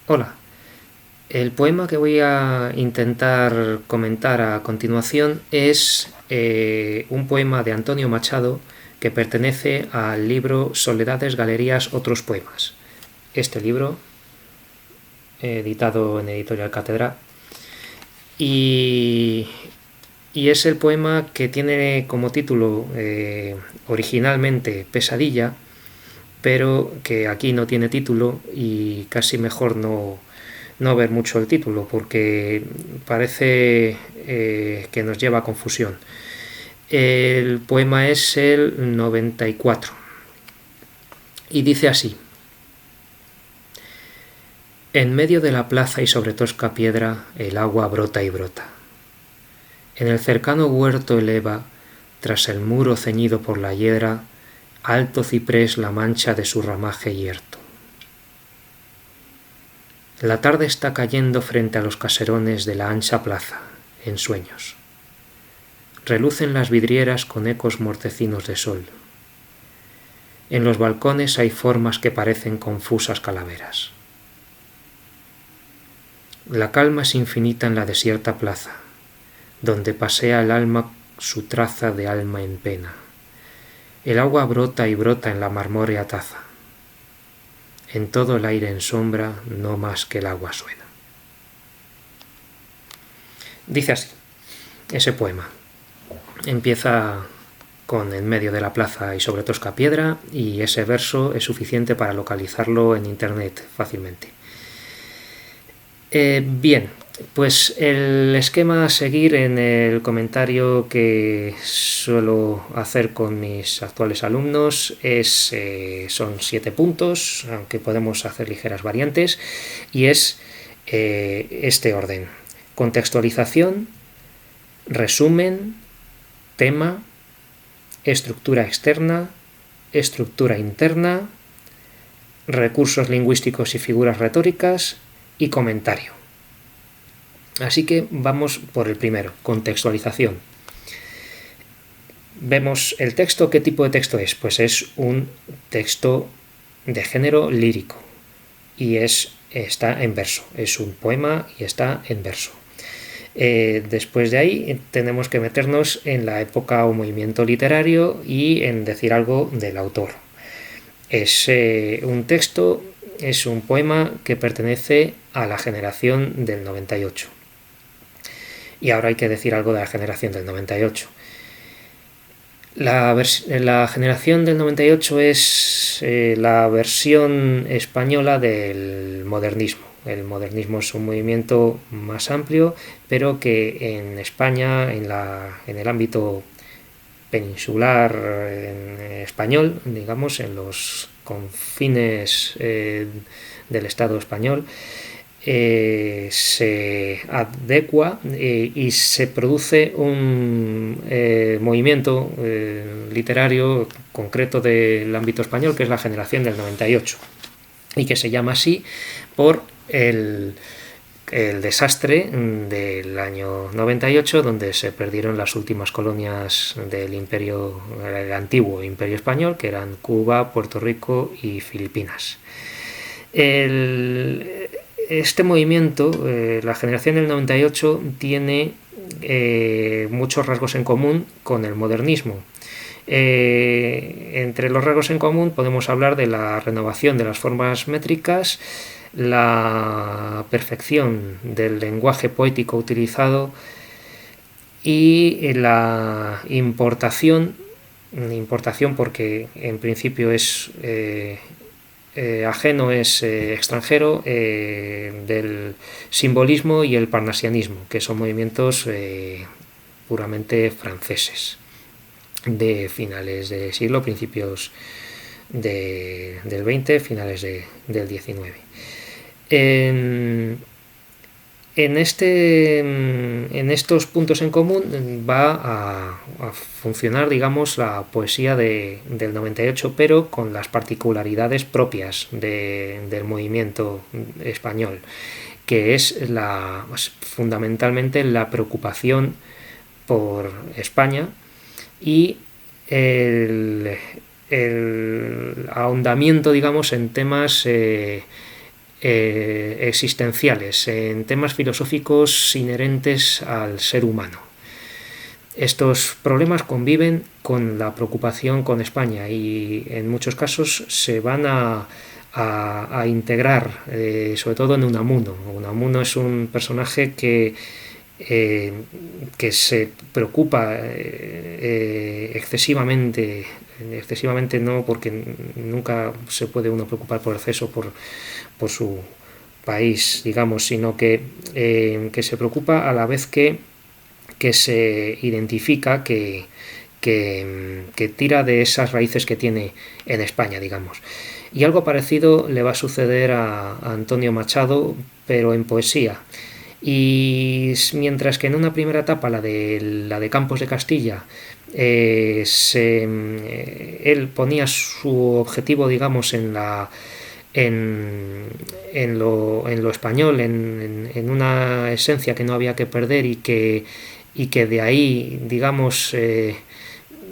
Hola, el poema que voy a intentar comentar a continuación es un poema de Antonio Machado que pertenece al libro Soledades, Galerías, otros poemas. Este libro, editado en Editorial Cátedra, y, y es el poema que tiene como título originalmente Pesadilla, pero que aquí no tiene título y casi mejor no ver mucho el título porque parece que nos lleva a confusión. El poema es el 94 y dice así: en medio de la plaza y sobre tosca piedra el agua brota y brota. En el cercano huerto eleva, tras el muro ceñido por la hiedra, alto ciprés la mancha de su ramaje yerto. La tarde está cayendo frente a los caserones de la ancha plaza, en sueños. Relucen las vidrieras con ecos mortecinos de sol. En los balcones hay formas que parecen confusas calaveras. La calma es infinita en la desierta plaza, donde pasea el alma su traza de alma en pena. El agua brota y brota en la marmórea taza. En todo el aire en sombra, no más que el agua suena. Dice así ese poema. Empieza con en medio de la plaza y sobre tosca piedra, y ese verso es suficiente para localizarlo en internet fácilmente. Bien, pues el esquema a seguir en el comentario que suelo hacer con mis actuales alumnos son 7 puntos, aunque podemos hacer ligeras variantes, y es este orden: contextualización, resumen, tema, estructura externa, estructura interna, recursos lingüísticos y figuras retóricas y comentario. Así que vamos por el primero, contextualización. Vemos el texto. ¿Qué tipo de texto es? Pues es un texto de género lírico y está en verso. Es un poema y está en verso. Después de ahí tenemos que meternos en la época o movimiento literario y en decir algo del autor. Es un texto, es un poema que pertenece a la generación del 98. Y ahora hay que decir algo de la generación del 98. La generación del 98 es la versión española del modernismo. El modernismo es un movimiento más amplio, pero que en España, en el ámbito peninsular español, digamos, en los confines del Estado español, se adecua y se produce un movimiento literario concreto del ámbito español, que es la generación del 98, y que se llama así por el desastre del año 98, donde se perdieron las últimas colonias del el antiguo imperio español, que eran Cuba, Puerto Rico y Filipinas. Este movimiento, la generación del 98, tiene muchos rasgos en común con el modernismo. Entre los rasgos en común podemos hablar de la renovación de las formas métricas, la perfección del lenguaje poético utilizado y la importación porque en principio es ajeno, es extranjero, del simbolismo y el parnasianismo, que son movimientos puramente franceses de finales de siglo, principios del XX, finales del XIX. En estos puntos en común va a funcionar, digamos, la poesía del 98, pero con las particularidades propias del movimiento español, que es fundamentalmente la preocupación por España y el ahondamiento, digamos, en temas existenciales, en temas filosóficos inherentes al ser humano. Estos problemas conviven con la preocupación con España y en muchos casos se van a integrar, sobre todo en Unamuno. Unamuno es un personaje que se preocupa excesivamente no, porque nunca se puede uno preocupar por exceso por su país, digamos, sino que se preocupa a la vez que se identifica que tira de esas raíces que tiene en España, digamos. Y algo parecido le va a suceder a Antonio Machado, pero en poesía. Y mientras que en una primera etapa, la de Campos de Castilla, él ponía su objetivo, digamos, en lo español, en una esencia que no había que perder y que de ahí, digamos,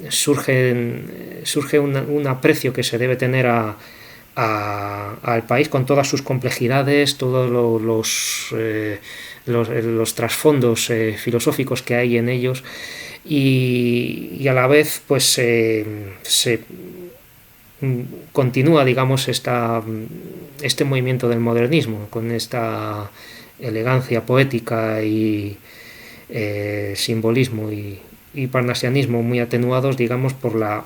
surge un aprecio que se debe tener al país con todas sus complejidades, todos los trasfondos filosóficos que hay en ellos, y a la vez pues se continúa, digamos, este movimiento del modernismo con esta elegancia poética y simbolismo y parnasianismo muy atenuados, digamos, por la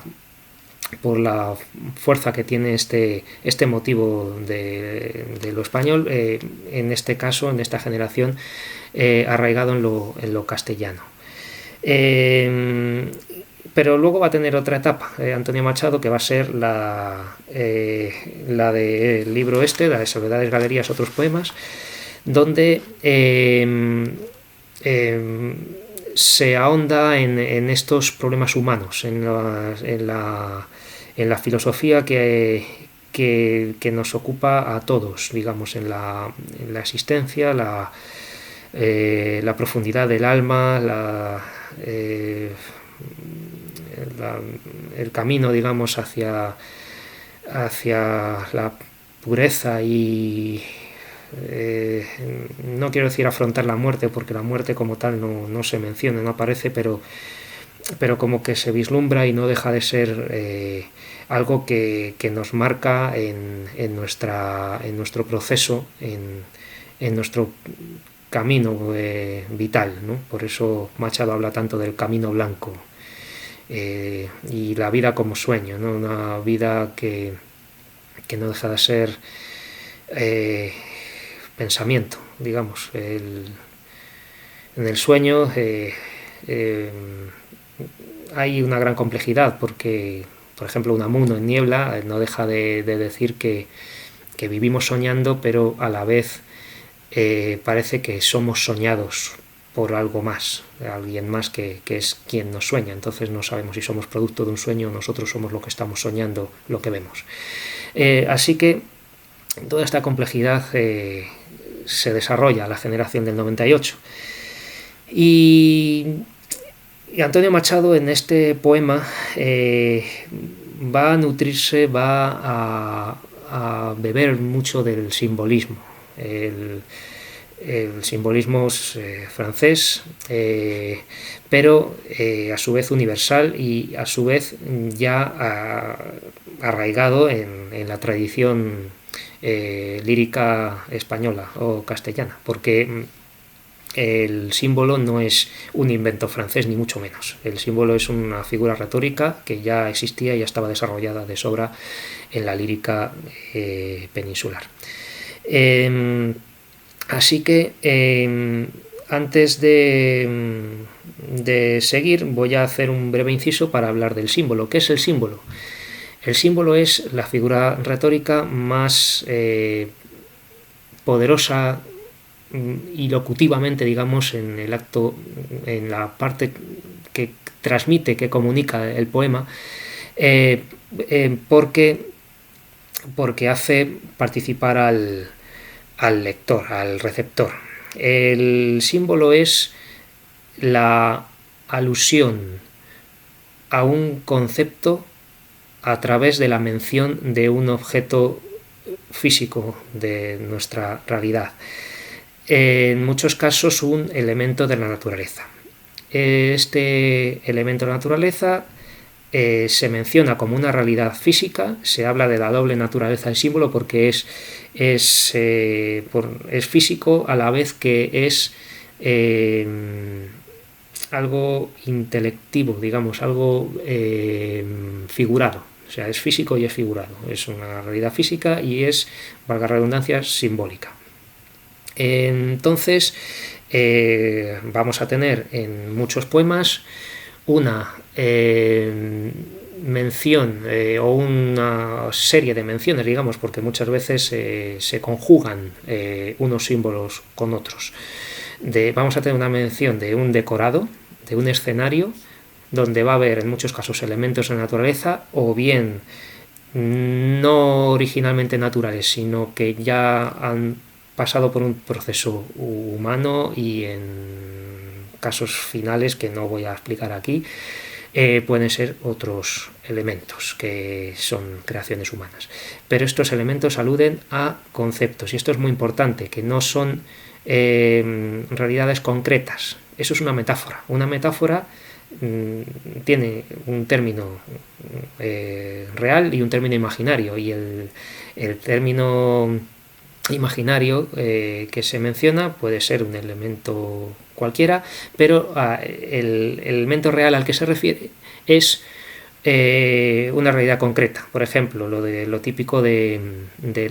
fuerza que tiene este motivo de lo español, en este caso, en esta generación, arraigado en lo castellano. Pero luego va a tener otra etapa, Antonio Machado, que va a ser la del libro la de Soledades, Galerías, otros poemas, donde se ahonda en estos problemas humanos, en la filosofía que nos ocupa a todos, digamos, en la existencia, la profundidad del alma, el camino, digamos, hacia la pureza y no quiero decir afrontar la muerte, porque la muerte como tal no se menciona, no aparece, pero como que se vislumbra y no deja de ser algo que nos marca en nuestro proceso, en nuestro camino vital, ¿no? Por eso Machado habla tanto del camino blanco y la vida como sueño, ¿no? Una vida que no deja de ser pensamiento, digamos. En el sueño hay una gran complejidad porque, por ejemplo, Unamuno en Niebla no deja de decir que vivimos soñando, pero a la vez parece que somos soñados por algo más, alguien más que es quien nos sueña. Entonces no sabemos si somos producto de un sueño o nosotros somos lo que estamos soñando, lo que vemos. Así que toda esta complejidad se desarrolla a la generación del 98. Y Antonio Machado en este poema va a nutrirse, va a beber mucho del simbolismo. El simbolismo francés, pero a su vez universal y a su vez ya arraigado en la tradición lírica española o castellana, porque el símbolo no es un invento francés, ni mucho menos. El símbolo es una figura retórica que ya existía y ya estaba desarrollada de sobra en la lírica peninsular. Así que antes de seguir voy a hacer un breve inciso para hablar del símbolo. ¿Qué es el símbolo? El símbolo es la figura retórica más poderosa y locutivamente, digamos, en el acto, en la parte que transmite, que comunica el poema, porque hace participar al lector, al receptor. El símbolo es la alusión a un concepto a través de la mención de un objeto físico de nuestra realidad. En muchos casos un elemento de la naturaleza. Este elemento de la naturaleza se menciona como una realidad física, se habla de la doble naturaleza del símbolo porque es físico a la vez que es algo intelectivo, digamos, algo figurado. O sea, es físico y es figurado. Es una realidad física y es, valga la redundancia, simbólica. Entonces, vamos a tener en muchos poemas una mención o una serie de menciones, digamos, porque muchas veces se conjugan unos símbolos con otros. Vamos a tener una mención de un decorado, de un escenario, donde va a haber en muchos casos elementos de la naturaleza, o bien no originalmente naturales, sino que ya han pasado por un proceso humano y en casos finales que no voy a explicar aquí, pueden ser otros elementos que son creaciones humanas. Pero estos elementos aluden a conceptos, y esto es muy importante, que no son realidades concretas. Eso es una metáfora. Una metáfora tiene un término real y un término imaginario, y el término imaginario que se menciona puede ser un elemento cualquiera, pero el elemento real al que se refiere es una realidad concreta. Por ejemplo, lo típico de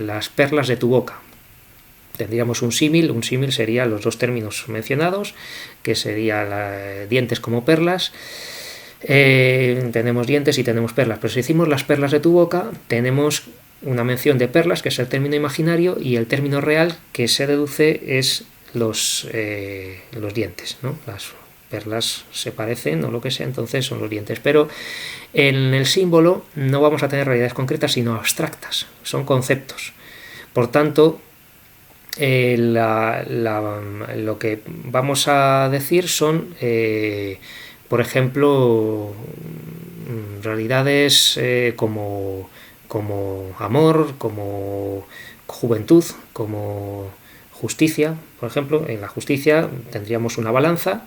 las perlas de tu boca. Tendríamos un símil sería los dos términos mencionados, que sería dientes como perlas. Tenemos dientes y tenemos perlas, pero si decimos las perlas de tu boca, tenemos una mención de perlas, que es el término imaginario, y el término real que se deduce es los dientes, ¿no? Las perlas se parecen o lo que sea, entonces son los dientes. Pero en el símbolo no vamos a tener realidades concretas, sino abstractas, son conceptos. Por tanto, lo que vamos a decir son, por ejemplo, realidades como amor, como juventud, como justicia. Por ejemplo, en la justicia tendríamos una balanza,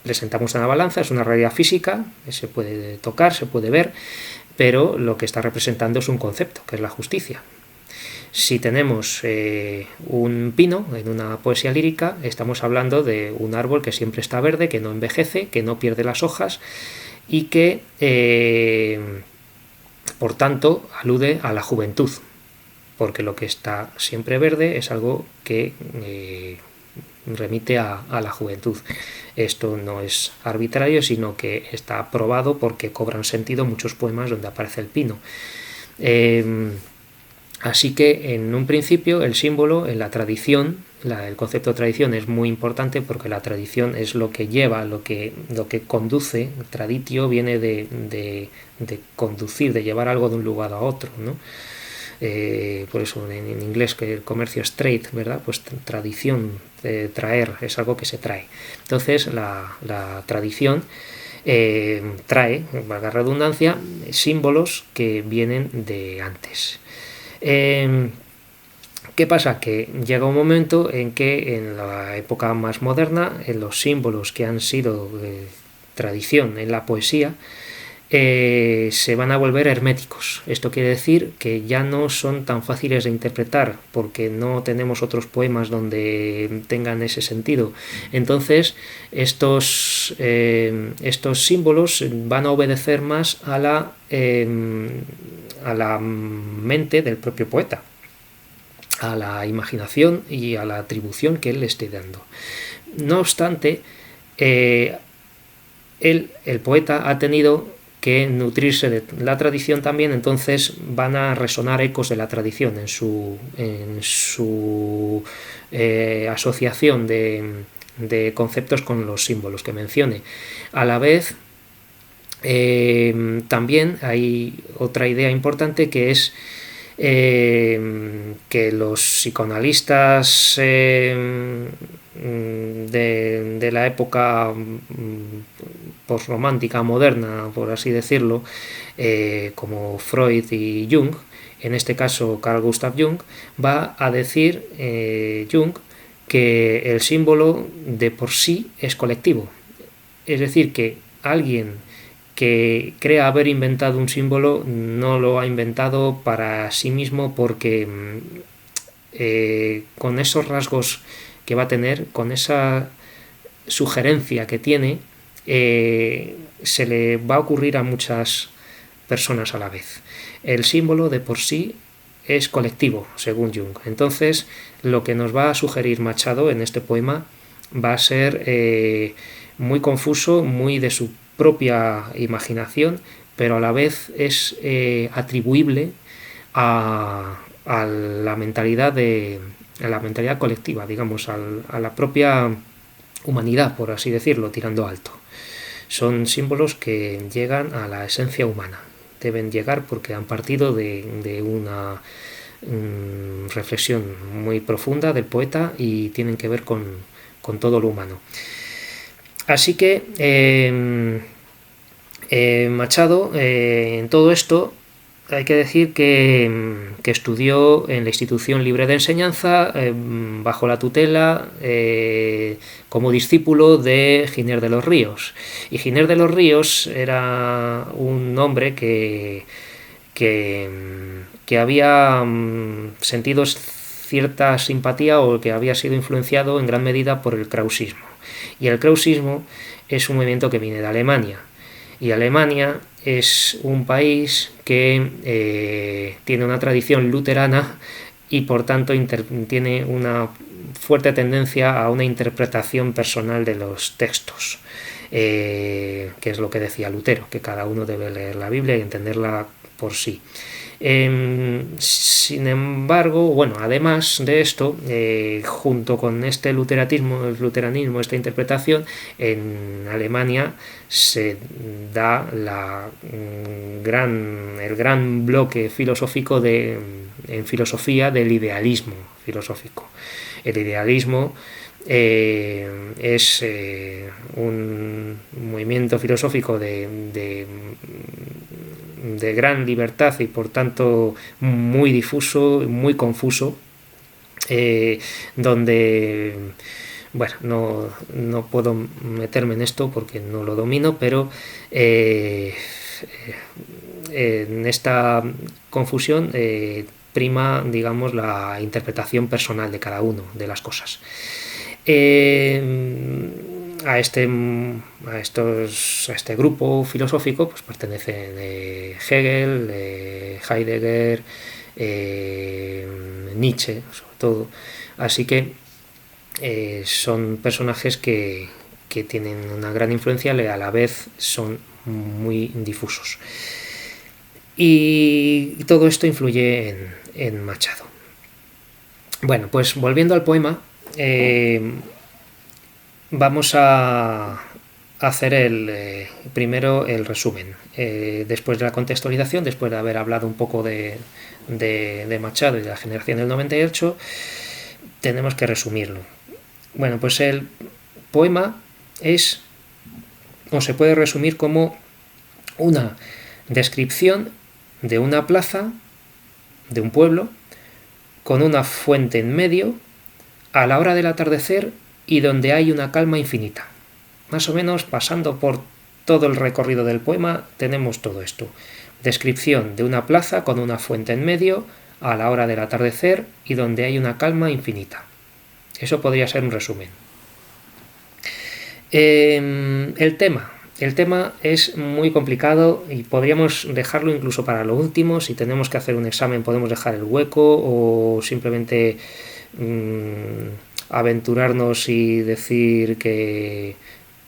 presentamos una balanza, es una realidad física, se puede tocar, se puede ver, pero lo que está representando es un concepto, que es la justicia. Si tenemos un pino en una poesía lírica, estamos hablando de un árbol que siempre está verde, que no envejece, que no pierde las hojas y que, por tanto, alude a la juventud, porque lo que está siempre verde es algo que remite a la juventud. Esto no es arbitrario, sino que está probado porque cobran sentido muchos poemas donde aparece el pino. Así que en un principio el símbolo en la tradición, el concepto de tradición es muy importante porque la tradición es lo que lleva, lo que conduce. Traditio viene de conducir, de llevar algo de un lugar a otro, ¿no? Por eso en inglés que el comercio es trade, ¿verdad? Pues tradición, traer, es algo que se trae. Entonces la tradición trae, valga la redundancia, símbolos que vienen de antes. ¿Qué pasa? Que llega un momento en que en la época más moderna, en los símbolos que han sido tradición en la poesía, se van a volver herméticos. Esto quiere decir que ya no son tan fáciles de interpretar porque no tenemos otros poemas donde tengan ese sentido. Entonces estos símbolos van a obedecer más a la mente del propio poeta, a la imaginación y a la atribución que él le esté dando. No obstante, el poeta ha tenido que nutrirse de la tradición también, entonces van a resonar ecos de la tradición en su asociación de conceptos con los símbolos que mencione. A la vez, también hay otra idea importante, que es que los psicoanalistas de la época posromántica moderna, por así decirlo, como Freud y Jung, en este caso Carl Gustav Jung, va a decir Jung que el símbolo de por sí es colectivo. Es decir, que alguien que crea haber inventado un símbolo no lo ha inventado para sí mismo porque con esos rasgos que va a tener, con esa sugerencia que tiene, se le va a ocurrir a muchas personas a la vez. El símbolo de por sí es colectivo, según Jung. Entonces, lo que nos va a sugerir Machado en este poema va a ser muy confuso, muy de su propia imaginación, pero a la vez es atribuible a la mentalidad colectiva, digamos, a la propia humanidad, por así decirlo, tirando alto. Son símbolos que llegan a la esencia humana. Deben llegar porque han partido de una reflexión muy profunda del poeta y tienen que ver con todo lo humano. Así que Machado, en todo esto, hay que decir que estudió en la Institución Libre de Enseñanza bajo la tutela como discípulo de Giner de los Ríos. Y Giner de los Ríos era un hombre que había sentido cierta simpatía o que había sido influenciado en gran medida por el krausismo. Y el krausismo es un movimiento que viene de Alemania. Y Alemania es un país que tiene una tradición luterana y por tanto tiene una fuerte tendencia a una interpretación personal de los textos, que es lo que decía Lutero, que cada uno debe leer la Biblia y entenderla por sí. Sin embargo, bueno, además de esto, junto con este luteranismo, esta interpretación, en Alemania se da el gran bloque filosófico en filosofía del idealismo filosófico. El idealismo es un movimiento filosófico de gran libertad y por tanto muy difuso, muy confuso, donde, bueno, no puedo meterme en esto porque no lo domino, pero en esta confusión prima, digamos, la interpretación personal de cada uno de las cosas. A este grupo filosófico pues pertenecen Hegel, Heidegger, Nietzsche, sobre todo. Así que son personajes que tienen una gran influencia y a la vez son muy difusos. Y todo esto influye en Machado. Bueno, pues volviendo al poema, vamos a hacer primero el resumen. Después de la contextualización, después de haber hablado un poco de Machado y de la generación del 98, tenemos que resumirlo. Bueno, pues el poema se puede resumir como una descripción de una plaza, de un pueblo, con una fuente en medio, a la hora del atardecer y donde hay una calma infinita. Más o menos, pasando por todo el recorrido del poema, tenemos todo esto. Descripción de una plaza con una fuente en medio, a la hora del atardecer y donde hay una calma infinita. Eso podría ser un resumen. El tema es muy complicado y podríamos dejarlo incluso para lo último. Si tenemos que hacer un examen podemos dejar el hueco o simplemente aventurarnos y decir que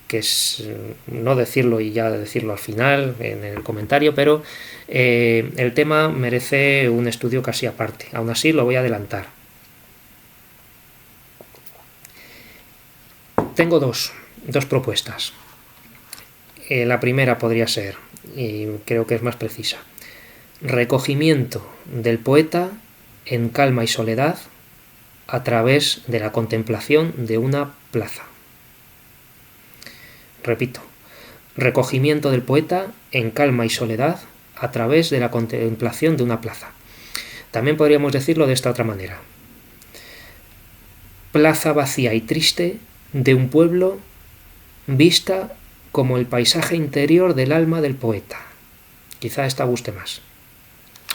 es no decirlo y ya decirlo al final en el comentario, pero el tema merece un estudio casi aparte. Aún así lo voy a adelantar. Tengo dos propuestas. La primera podría ser, y creo que es más precisa, recogimiento del poeta en calma y soledad a través de la contemplación de una plaza. Repito, recogimiento del poeta en calma y soledad a través de la contemplación de una plaza. También podríamos decirlo de esta otra manera. Plaza vacía y triste de un pueblo vista como el paisaje interior del alma del poeta. Quizá esta guste más.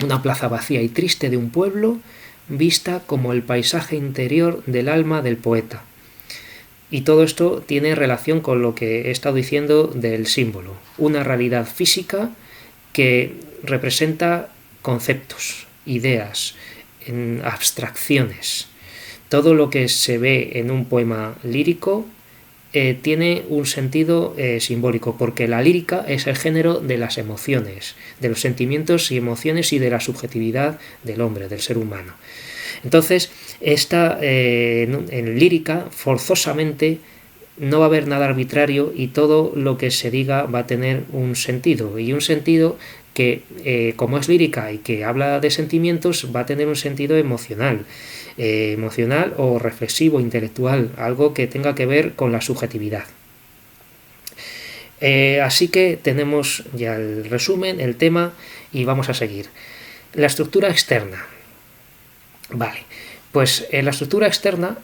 Una plaza vacía y triste de un pueblo vista como el paisaje interior del alma del poeta. Y todo esto tiene relación con lo que he estado diciendo del símbolo. Una realidad física que representa conceptos, ideas, abstracciones. Todo lo que se ve en un poema lírico tiene un sentido simbólico, porque la lírica es el género de las emociones, de los sentimientos y emociones y de la subjetividad del hombre, del ser humano. Entonces, en lírica, forzosamente, no va a haber nada arbitrario y todo lo que se diga va a tener un sentido, y un sentido que, como es lírica y que habla de sentimientos, va a tener un sentido emocional o reflexivo, intelectual, algo que tenga que ver con la subjetividad. Así que tenemos ya el resumen, el tema, y vamos a seguir. La estructura externa. Vale, pues en la estructura externa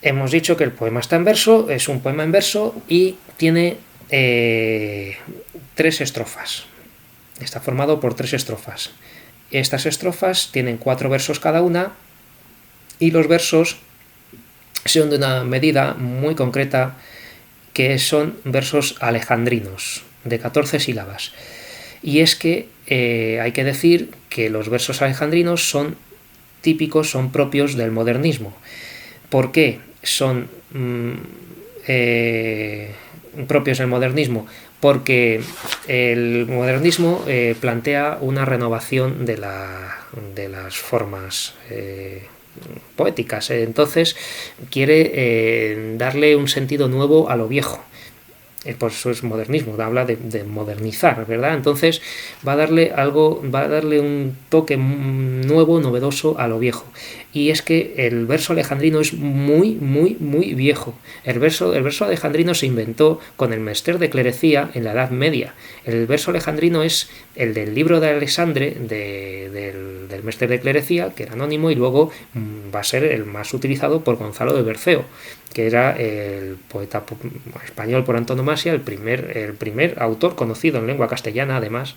hemos dicho que el poema está en verso, es un poema en verso y tiene 3 estrofas. Está formado por 3 estrofas. Estas estrofas tienen 4 versos cada una y los versos son de una medida muy concreta, que son versos alejandrinos, de 14 sílabas. Y es que hay que decir que los versos alejandrinos son típicos, son propios del modernismo. ¿Por qué son propios del modernismo? Porque el modernismo plantea una renovación de las formas poéticas. Entonces quiere darle un sentido nuevo a lo viejo. Por eso es modernismo, habla de modernizar, ¿verdad? Entonces va a darle un toque nuevo, novedoso a lo viejo. Y es que el verso alejandrino es muy, muy, muy viejo. El verso alejandrino se inventó con el Mester de Clerecía en la Edad Media. El verso alejandrino es el del libro de Alexandre, del Mester de Clerecía, que era anónimo, y luego va a ser el más utilizado por Gonzalo de Berceo, que era el poeta español por antonomasia, el primer autor conocido en lengua castellana, además,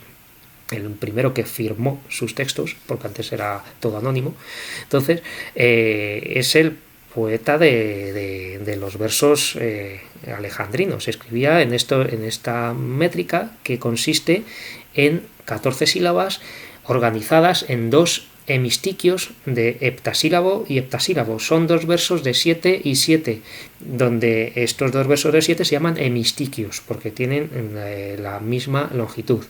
el primero que firmó sus textos, porque antes era todo anónimo. Entonces, es el poeta de los versos alejandrinos. Escribía en esta métrica que consiste en 14 sílabas organizadas en 2 hemistiquios de heptasílabo y heptasílabo. Son 2 versos de 7 y 7, donde estos 2 versos de 7 se llaman hemistiquios, porque tienen la misma longitud,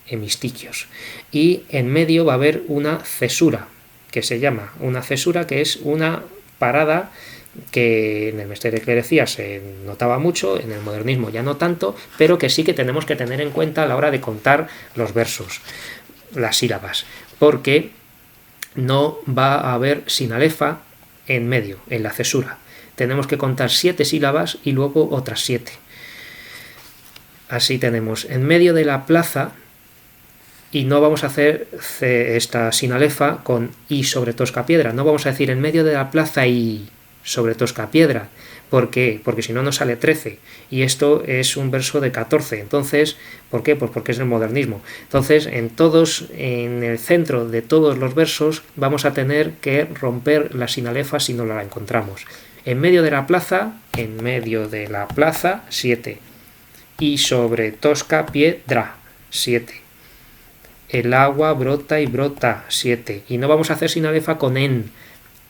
hemistiquios. Y en medio va a haber una cesura, que se llama una cesura, que es una parada que en el Mester de Clerecía se notaba mucho, en el modernismo ya no tanto, pero que sí que tenemos que tener en cuenta a la hora de contar los versos, las sílabas, porque no va a haber sinalefa en medio, en la cesura. Tenemos que contar 7 sílabas y luego otras 7. Así tenemos en medio de la plaza, y no vamos a hacer esta sinalefa con y sobre tosca piedra. No vamos a decir en medio de la plaza y sobre tosca piedra. ¿Por qué? Porque si no nos sale 13. Y esto es un verso de 14. Entonces, ¿por qué? Pues porque es el modernismo. Entonces, en el centro de todos los versos vamos a tener que romper la sinalefa si no la encontramos. En medio de la plaza, 7. Y sobre tosca piedra, 7. El agua brota y brota, 7. Y no vamos a hacer sinalefa con en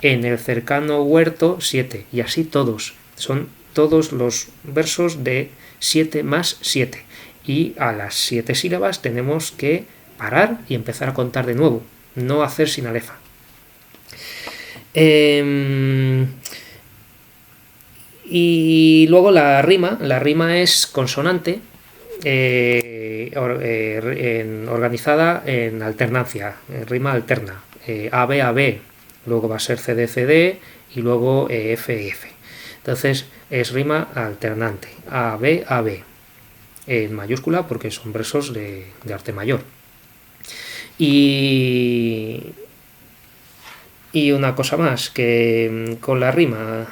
el cercano huerto, 7. Y así todos. Son todos los versos de 7 más 7. Y a las 7 sílabas tenemos que parar y empezar a contar de nuevo. No hacer sinalefa. Y luego la rima es consonante, organizada en alternancia, rima alterna, AB, AB, luego va a ser CD, CD y luego F, F. Entonces es rima alternante, AB, AB, en mayúscula porque son versos de arte mayor. Y Y una cosa más, que con la rima...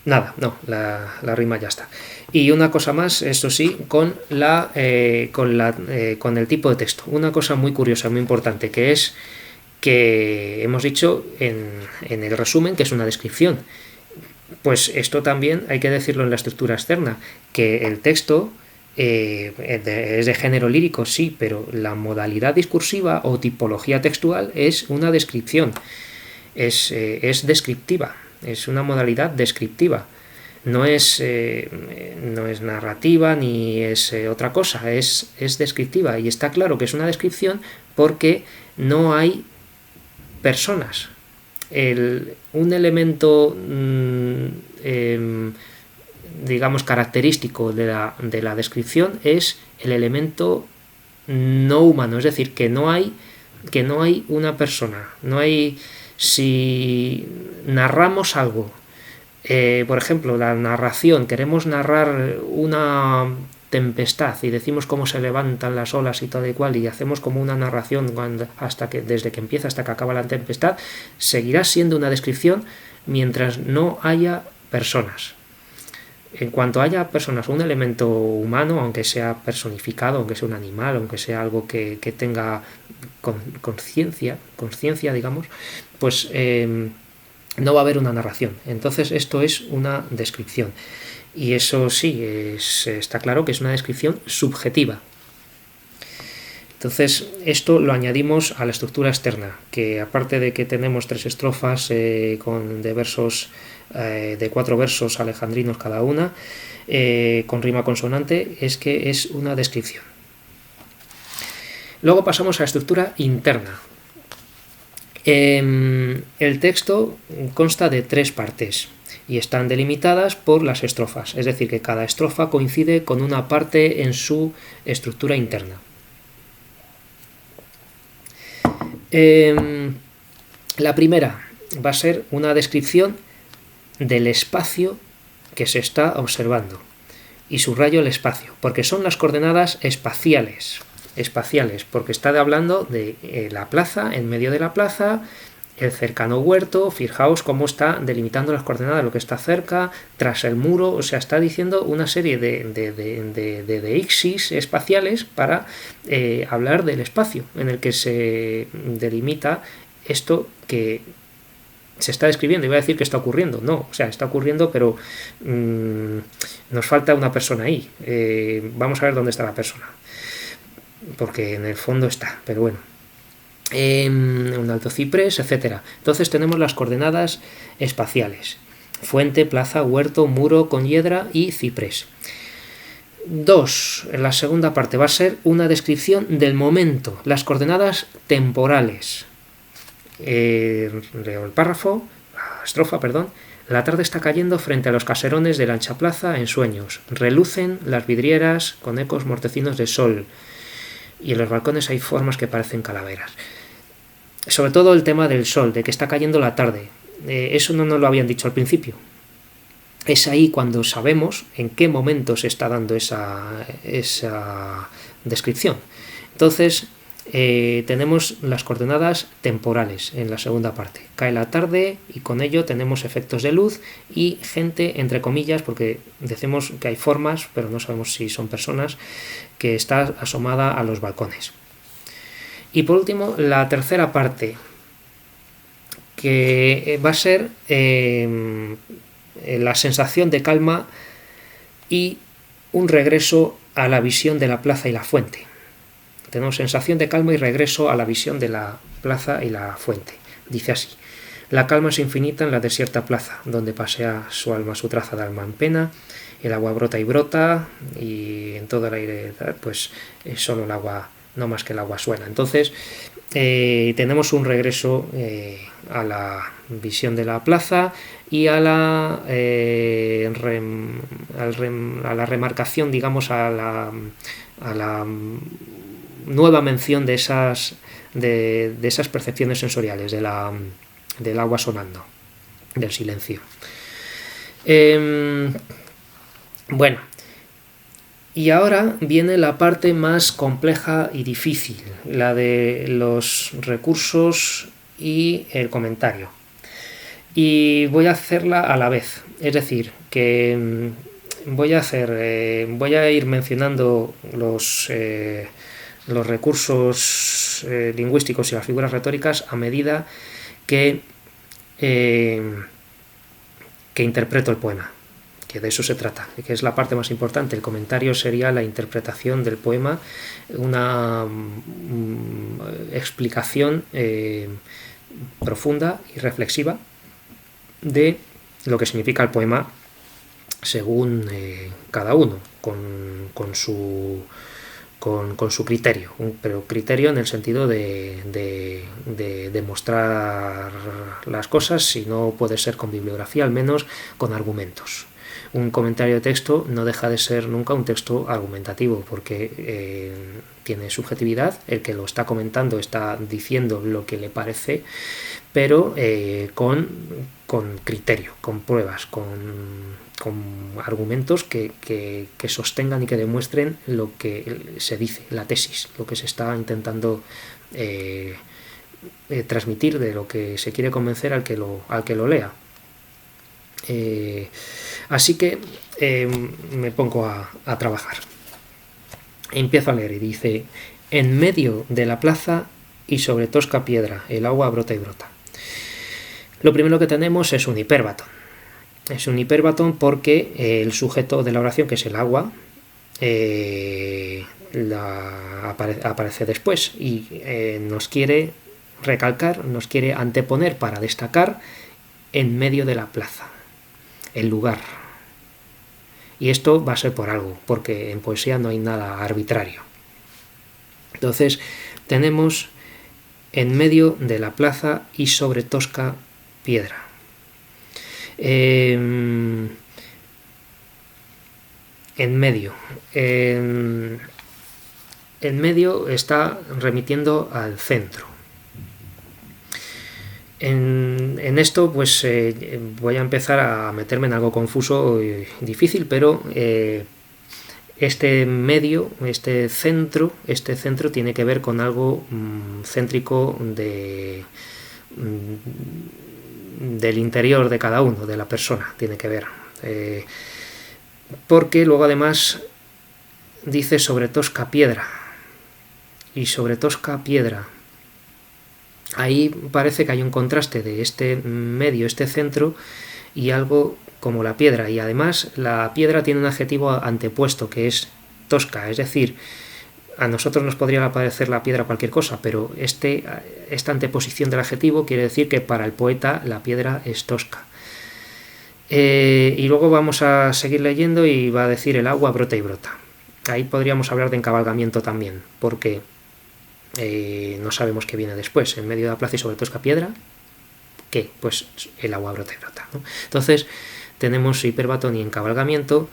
nada, no, la rima ya está. Y una cosa más, eso sí, con el tipo de texto. Una cosa muy curiosa, muy importante, que es que hemos dicho en el resumen que es una descripción. Pues esto también hay que decirlo en la estructura externa, que el texto es de género lírico, sí, pero la modalidad discursiva o tipología textual es una descripción, es descriptiva, es una modalidad descriptiva. No es narrativa ni es otra cosa, es descriptiva. Y está claro que es una descripción porque no hay personas. Un elemento digamos característico de la descripción es el elemento no humano, es decir, que no hay una persona, no hay. Si narramos algo, por ejemplo, la narración, queremos narrar una tempestad y decimos cómo se levantan las olas y tal y cual, y hacemos como una narración desde que empieza hasta que acaba la tempestad, seguirá siendo una descripción mientras no haya personas. En cuanto haya personas, un elemento humano, aunque sea personificado, aunque sea un animal, aunque sea algo que tenga conciencia, digamos, pues no va a haber una narración. Entonces esto es una descripción. Y eso sí, está claro que es una descripción subjetiva. Entonces esto lo añadimos a la estructura externa, que aparte de que tenemos 3 estrofas de versos de 4 versos alejandrinos cada una, con rima consonante, es que es una descripción. Luego pasamos a la estructura interna. El texto consta de 3 partes y están delimitadas por las estrofas, es decir, que cada estrofa coincide con una parte en su estructura interna. La primera va a ser una descripción del espacio que se está observando, y subrayo el espacio, porque son las coordenadas espaciales, porque está hablando de la plaza, en medio de la plaza, el cercano huerto. Fijaos cómo está delimitando las coordenadas de lo que está cerca, tras el muro, o sea, está diciendo una serie de ixis espaciales para hablar del espacio en el que se delimita esto que se está describiendo. Iba a decir que está ocurriendo, no, o sea, está ocurriendo, pero nos falta una persona ahí. Vamos a ver dónde está la persona, porque en el fondo está, pero bueno. Un alto ciprés, etcétera. Entonces tenemos las coordenadas espaciales: fuente, plaza, huerto, muro con hiedra y ciprés. 2. En la segunda parte va a ser una descripción del momento, las coordenadas temporales. Leo el párrafo, la estrofa, perdón. La tarde está cayendo frente a los caserones de la ancha plaza en sueños. Relucen las vidrieras con ecos mortecinos de sol. Y en los balcones hay formas que parecen calaveras. Sobre todo el tema del sol, de que está cayendo la tarde. Eso no nos lo habían dicho al principio. Es ahí cuando sabemos en qué momento se está dando esa descripción. Entonces tenemos las coordenadas temporales en la segunda parte. Cae la tarde y con ello tenemos efectos de luz y gente, entre comillas, porque decimos que hay formas, pero no sabemos si son personas, que está asomada a los balcones. Y por último, la tercera parte, que va a ser la sensación de calma y un regreso a la visión de la plaza y la fuente. Tenemos sensación de calma y regreso a la visión de la plaza y la fuente. Dice así: la calma es infinita en la desierta plaza, donde pasea su alma, su traza de alma en pena. El agua brota y brota, y en todo el aire pues es solo el agua, no más que el agua suena. Entonces tenemos un regreso a la visión de la plaza y a la remarcación, digamos, a la nueva mención de esas percepciones sensoriales del agua sonando, del silencio. Bueno, Y ahora viene la parte más compleja y difícil, la de los recursos y el comentario. Y voy a hacerla a la vez, es decir, que voy a ir mencionando los recursos lingüísticos y las figuras retóricas a medida que, que interpreto el poema, que de eso se trata, que es la parte más importante. El comentario sería la interpretación del poema, una explicación profunda y reflexiva de lo que significa el poema según cada uno, con su criterio, pero criterio en el sentido de demostrar las cosas, si no puede ser con bibliografía, al menos con argumentos. Un comentario de texto no deja de ser nunca un texto argumentativo, porque tiene subjetividad, el que lo está comentando está diciendo lo que le parece, pero con criterio, con pruebas, con argumentos que sostengan y que demuestren lo que se dice, la tesis, lo que se está intentando transmitir, de lo que se quiere convencer al que lo lea. Así que me pongo a trabajar. Empiezo a leer y dice: en medio de la plaza y sobre tosca piedra, el agua brota y brota. Lo primero que tenemos es un hipérbaton. Es un hipérbaton porque el sujeto de la oración, que es el agua, aparece después y nos quiere recalcar, nos quiere anteponer para destacar en medio de la plaza, el lugar. Y esto va a ser por algo, porque en poesía no hay nada arbitrario. Entonces tenemos en medio de la plaza y sobre tosca piedra. En medio. En medio está remitiendo al centro. En esto pues voy a empezar a meterme en algo confuso y difícil, pero este medio, este centro tiene que ver con algo céntrico del interior de cada uno, de la persona, tiene que ver. Porque luego además dice sobre tosca piedra, y sobre tosca piedra. Ahí parece que hay un contraste de este medio, este centro, y algo como la piedra. Y además la piedra tiene un adjetivo antepuesto, que es tosca, es decir, a nosotros nos podría parecer la piedra cualquier cosa, pero esta anteposición del adjetivo quiere decir que para el poeta la piedra es tosca. Y luego vamos a seguir leyendo y va a decir el agua brota y brota. Ahí podríamos hablar de encabalgamiento también, porque no sabemos qué viene después. En medio de la plaza y sobre tosca piedra, ¿qué? Pues el agua brota y brota, ¿no? Entonces tenemos hipérbaton y encabalgamiento,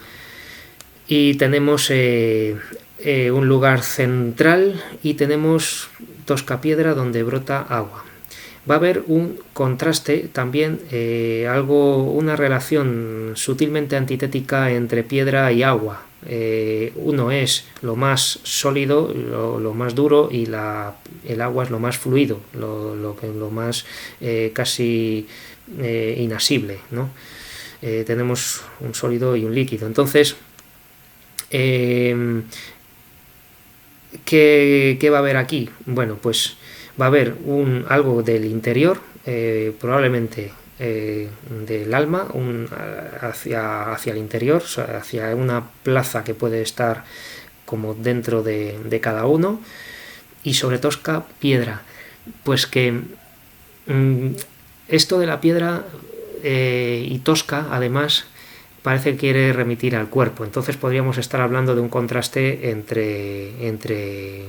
y tenemos un lugar central y tenemos tosca piedra donde brota agua. Va a haber un contraste también, una relación sutilmente antitética entre piedra y agua. Uno es lo más sólido, lo más duro, y el agua es lo más fluido, lo más casi inasible, ¿no? Tenemos un sólido y un líquido. Entonces, ¿qué va a haber aquí? Bueno, pues va a haber algo del interior, probablemente del alma, hacia el interior, hacia una plaza que puede estar como dentro de cada uno, y sobre tosca piedra. Pues que esto de la piedra y tosca, además, parece que quiere remitir al cuerpo. Entonces podríamos estar hablando de un contraste entre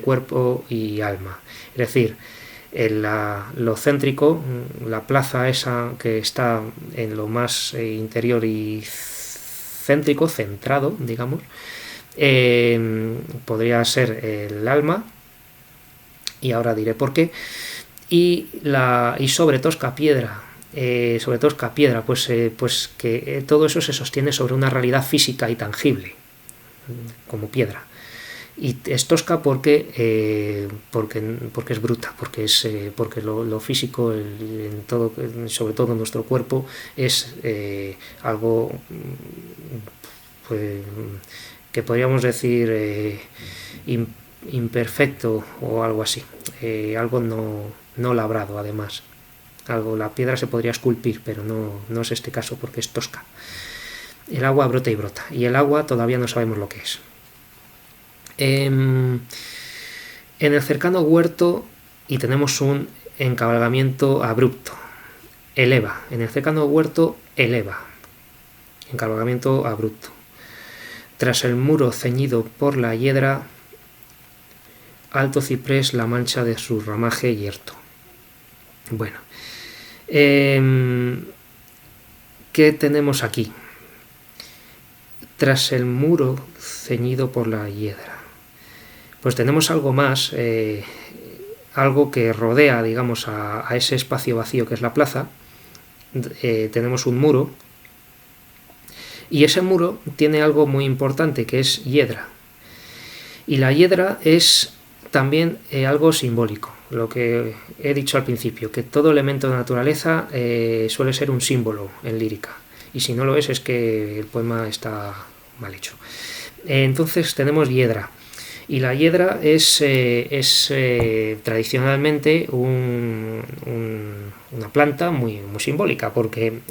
cuerpo y alma. Es decir, lo céntrico, la plaza esa que está en lo más interior y céntrico, centrado, digamos, podría ser el alma, y ahora diré por qué. Y sobre tosca piedra, pues que todo eso se sostiene sobre una realidad física y tangible. como piedra. Y es tosca porque es bruta, porque lo físico, en todo, sobre todo en nuestro cuerpo, es algo pues, que podríamos decir imperfecto o algo así, algo no labrado además. La piedra se podría esculpir, pero no es este caso porque es tosca. El agua brota y brota, y el agua todavía no sabemos lo que es. En el cercano huerto, y tenemos un encabalgamiento abrupto, eleva. En el cercano huerto, eleva. Encabalgamiento abrupto. Tras el muro ceñido por la hiedra, alto ciprés la mancha de su ramaje yerto. Bueno, ¿qué tenemos aquí? Tras el muro ceñido por la hiedra. Pues tenemos algo más, algo que rodea, digamos, a ese espacio vacío que es la plaza. Tenemos un muro, y ese muro tiene algo muy importante, que es hiedra. Y la hiedra es también algo simbólico, lo que he dicho al principio, que todo elemento de naturaleza suele ser un símbolo en lírica, y si no lo es que el poema está mal hecho. Entonces tenemos hiedra, y la hiedra es tradicionalmente una planta muy simbólica, porque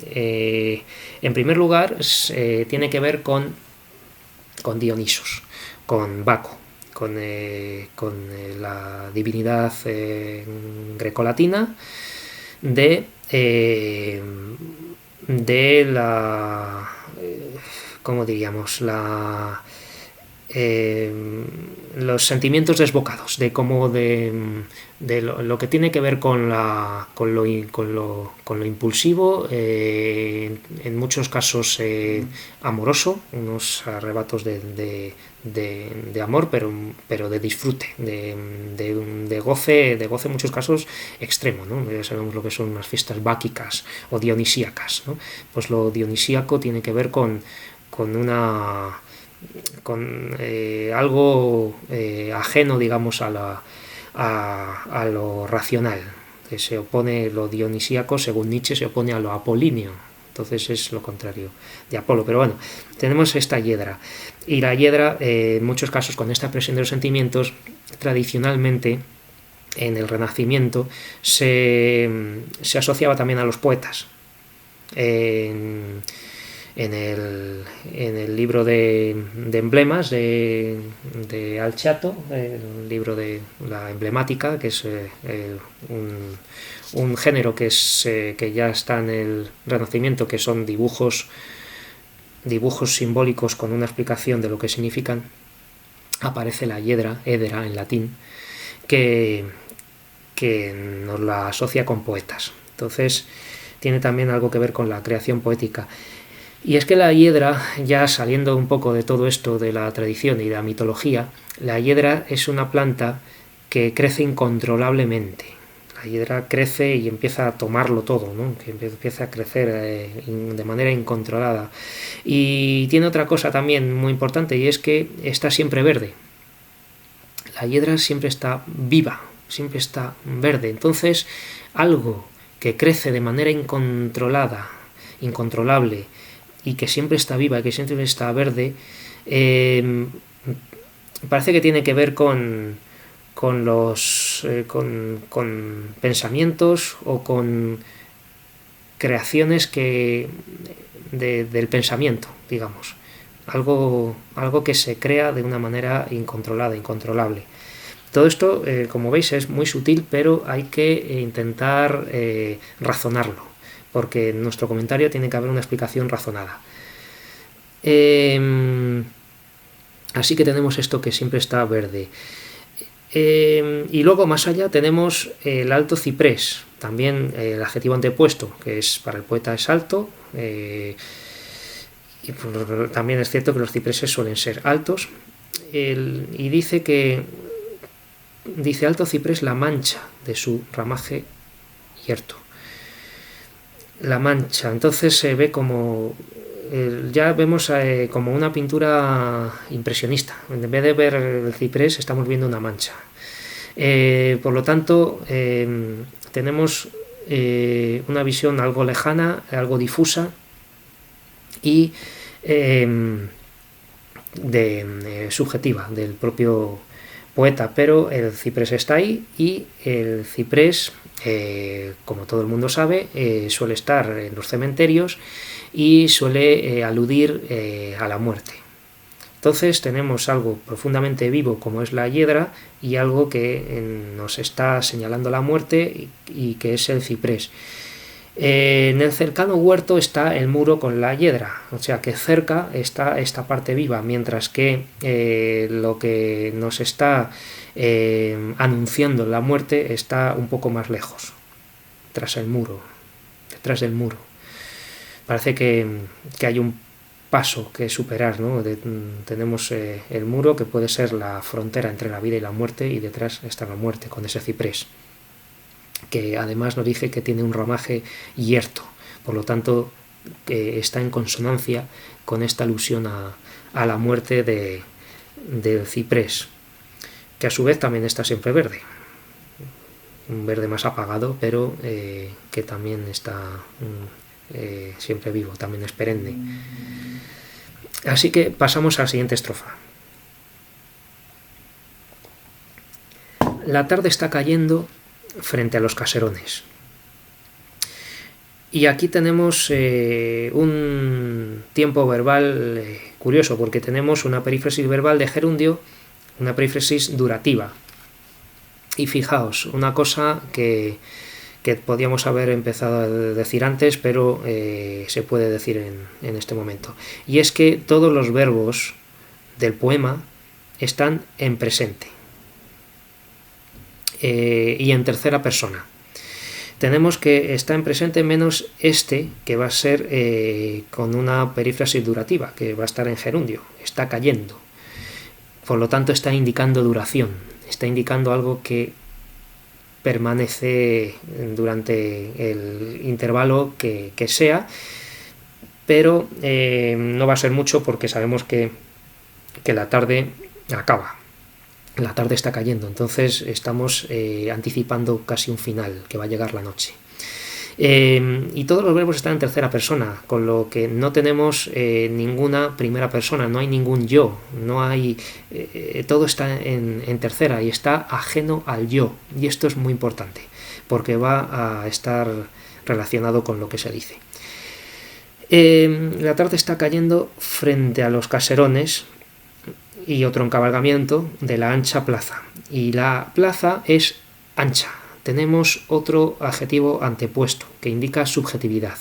en primer lugar tiene que ver con Dionisos, con Baco, con la divinidad grecolatina de la, ¿cómo diríamos? Los sentimientos desbocados, de lo que tiene que ver con lo impulsivo, en muchos casos amoroso, unos arrebatos de amor, pero de disfrute, de goce en muchos casos extremo, ¿no? Ya sabemos lo que son unas fiestas báquicas o dionisíacas, ¿no? Pues lo dionisíaco tiene que ver con algo ajeno, digamos, a lo racional, que se opone. Lo dionisíaco, según Nietzsche, se opone a lo apolíneo, entonces es lo contrario de Apolo. Pero bueno, tenemos esta hiedra, y la hiedra, en muchos casos, con esta presión de los sentimientos, tradicionalmente en el Renacimiento se asociaba también a los poetas. En el libro de emblemas de Alciato, el libro de la emblemática, que es un género que ya está en el Renacimiento, que son dibujos simbólicos con una explicación de lo que significan, aparece la hiedra, edera en latín, que nos la asocia con poetas. Entonces tiene también algo que ver con la creación poética. Y es que la hiedra, ya saliendo un poco de todo esto de la tradición y de la mitología, la hiedra es una planta que crece incontrolablemente. La hiedra crece y empieza a tomarlo todo, ¿no? Que empieza a crecer de manera incontrolada. Y tiene otra cosa también muy importante, y es que está siempre verde. La hiedra siempre está viva, siempre está verde. Entonces, algo que crece de manera incontrolable, y que siempre está viva y que siempre está verde, parece que tiene que ver con pensamientos o con creaciones del pensamiento, digamos. Algo que se crea de una manera incontrolable. Todo esto, como veis, es muy sutil, pero hay que intentar razonarlo, porque en nuestro comentario tiene que haber una explicación razonada. Así que tenemos esto que siempre está verde. Y luego, más allá, tenemos el alto ciprés, también el adjetivo antepuesto, que es para el poeta es alto, y también es cierto que los cipreses suelen ser altos, y dice alto ciprés la mancha de su ramaje yerto. La mancha, entonces se ve como ya vemos como una pintura impresionista. En vez de ver el ciprés, estamos viendo una mancha. Por lo tanto, tenemos una visión algo lejana, algo difusa y subjetiva del propio poeta, pero el ciprés está ahí y el ciprés, como todo el mundo sabe, suele estar en los cementerios y suele aludir a la muerte. Entonces tenemos algo profundamente vivo como es la hiedra y algo que nos está señalando la muerte y que es el ciprés. En el cercano huerto está el muro con la hiedra, o sea que cerca está esta parte viva, mientras que lo que nos está anunciando la muerte está un poco más lejos, tras el muro, detrás del muro. Parece que hay un paso que superar, ¿no? Tenemos el muro, que puede ser la frontera entre la vida y la muerte, y detrás está la muerte con ese ciprés, que además nos dice que tiene un ramaje yerto, por lo tanto está en consonancia con esta alusión a la muerte del ciprés, que a su vez también está siempre verde, un verde más apagado, pero que también está siempre vivo, también es perenne. Así que pasamos a la siguiente estrofa. La tarde está cayendo frente a los caserones. Y aquí tenemos un tiempo verbal curioso, porque tenemos una perífrasis verbal de gerundio, una perífrasis durativa. Y fijaos, una cosa que podíamos haber empezado a decir antes, pero se puede decir en este momento. Y es que todos los verbos del poema están en presente. Y en tercera persona. Tenemos que está en presente menos este, que va a ser con una perífrasis durativa, que va a estar en gerundio, está cayendo. Por lo tanto está indicando duración, está indicando algo que permanece durante el intervalo que sea, pero no va a ser mucho, porque sabemos que la tarde acaba. La tarde está cayendo, entonces estamos anticipando casi un final, que va a llegar la noche. Y todos los verbos están en tercera persona, con lo que no tenemos ninguna primera persona, no hay ningún yo, no hay todo está en tercera y está ajeno al yo, y esto es muy importante porque va a estar relacionado con lo que se dice. La tarde está cayendo frente a los caserones y otro encabalgamiento de la ancha plaza, y la plaza es ancha. Tenemos otro adjetivo antepuesto que indica subjetividad.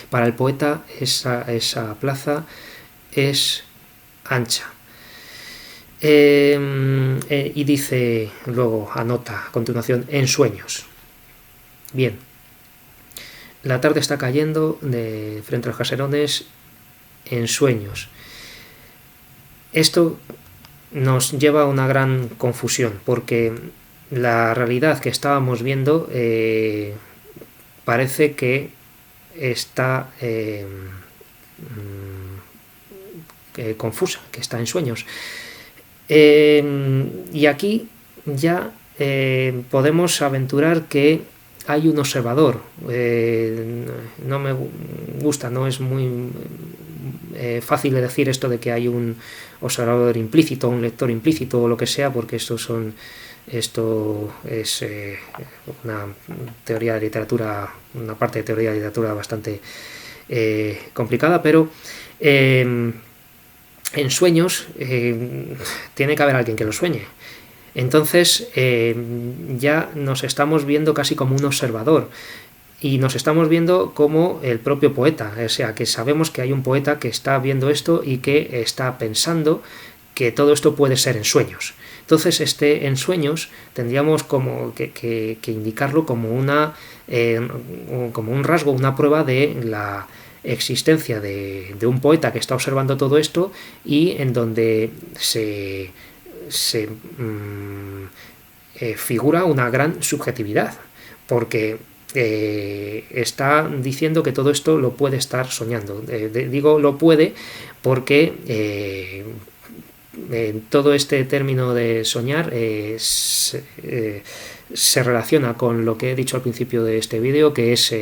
Para el poeta esa plaza es ancha. Y dice luego, anota a continuación, en sueños. Bien, la tarde está cayendo frente a los caserones en sueños. Esto nos lleva a una gran confusión, porque la realidad que estábamos viendo parece que está confusa, que está en sueños. Y aquí ya podemos aventurar que hay un observador. No me gusta, no es muy fácil de decir esto de que hay un observador implícito, un lector implícito o lo que sea, porque esto es una teoría de literatura, una parte de teoría de literatura bastante complicada, pero en sueños tiene que haber alguien que lo sueñe. Entonces ya nos estamos viendo casi como un observador, y nos estamos viendo como el propio poeta, o sea, que sabemos que hay un poeta que está viendo esto y que está pensando que todo esto puede ser en sueños. Entonces, en sueños tendríamos como que indicarlo como como un rasgo, una prueba de la existencia de un poeta que está observando todo esto, y en donde se figura una gran subjetividad, porque está diciendo que todo esto lo puede estar soñando. Digo lo puede porque todo este término de soñar se relaciona con lo que he dicho al principio de este vídeo, que es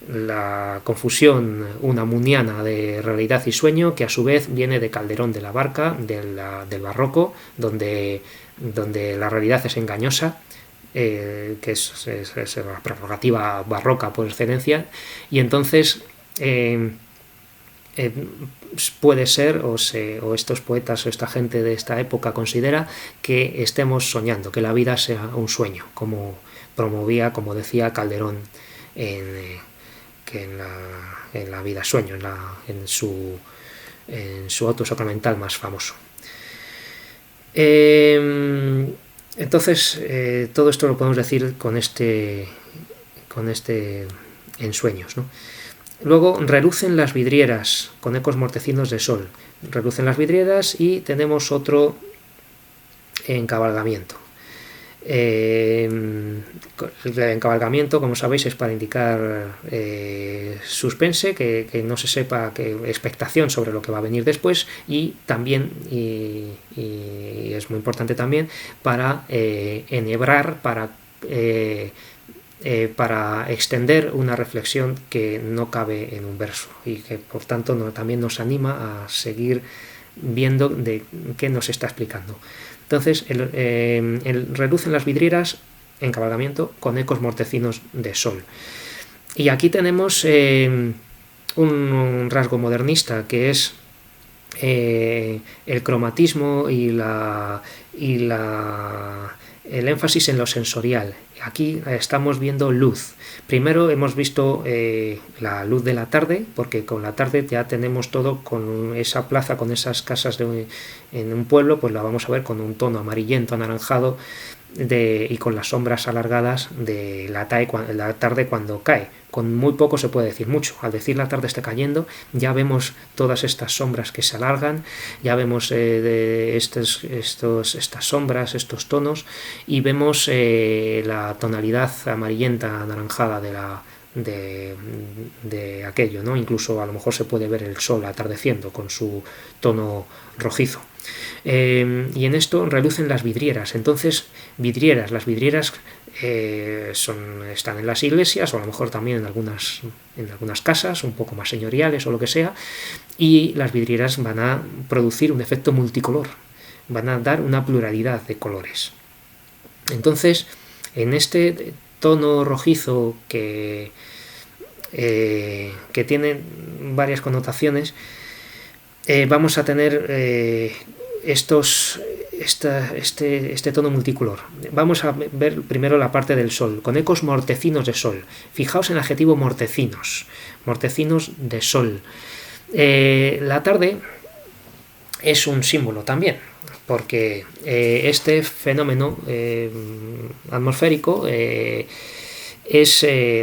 la confusión unamuniana de realidad y sueño, que a su vez viene de Calderón de la Barca, del barroco, donde la realidad es engañosa, que es la prerrogativa barroca por excelencia, y entonces puede ser, o estos poetas o esta gente de esta época considera que estemos soñando, que la vida sea un sueño, como promovía, como decía Calderón en la vida sueño, en su auto sacramental más famoso. Entonces, todo esto lo podemos decir con este ensueños, ¿no? Luego, relucen las vidrieras con ecos mortecinos de sol. Relucen las vidrieras y tenemos otro encabalgamiento. El encabalgamiento, como sabéis, es para indicar suspense, que no se sepa, expectación sobre lo que va a venir después, y también, y es muy importante también, para enhebrar, para extender una reflexión que no cabe en un verso y que por tanto también nos anima a seguir viendo de qué nos está explicando. Entonces, el relucen las vidrieras, encabalgamiento con ecos mortecinos de sol. Y aquí tenemos un rasgo modernista, que es el cromatismo y el énfasis en lo sensorial. Aquí estamos viendo luz. Primero hemos visto la luz de la tarde, porque con la tarde ya tenemos todo, con esa plaza, con esas casas en un pueblo, pues la vamos a ver con un tono amarillento, anaranjado, y con las sombras alargadas de la tarde cuando cae. Con muy poco se puede decir mucho. Al decir la tarde está cayendo, ya vemos todas estas sombras que se alargan, ya vemos estas sombras, estos tonos, y vemos la tonalidad amarillenta, anaranjada de aquello, ¿no? Incluso a lo mejor se puede ver el sol atardeciendo con su tono rojizo. Y en esto relucen las vidrieras. Entonces, las vidrieras están en las iglesias, o a lo mejor también en algunas casas un poco más señoriales o lo que sea, y las vidrieras van a producir un efecto multicolor, van a dar una pluralidad de colores. Entonces, en este tono rojizo que tiene varias connotaciones, vamos a tener este tono multicolor. Vamos a ver primero la parte del sol, con ecos mortecinos de sol. Fijaos en el adjetivo mortecinos de sol. La tarde es un símbolo también, porque este fenómeno atmosférico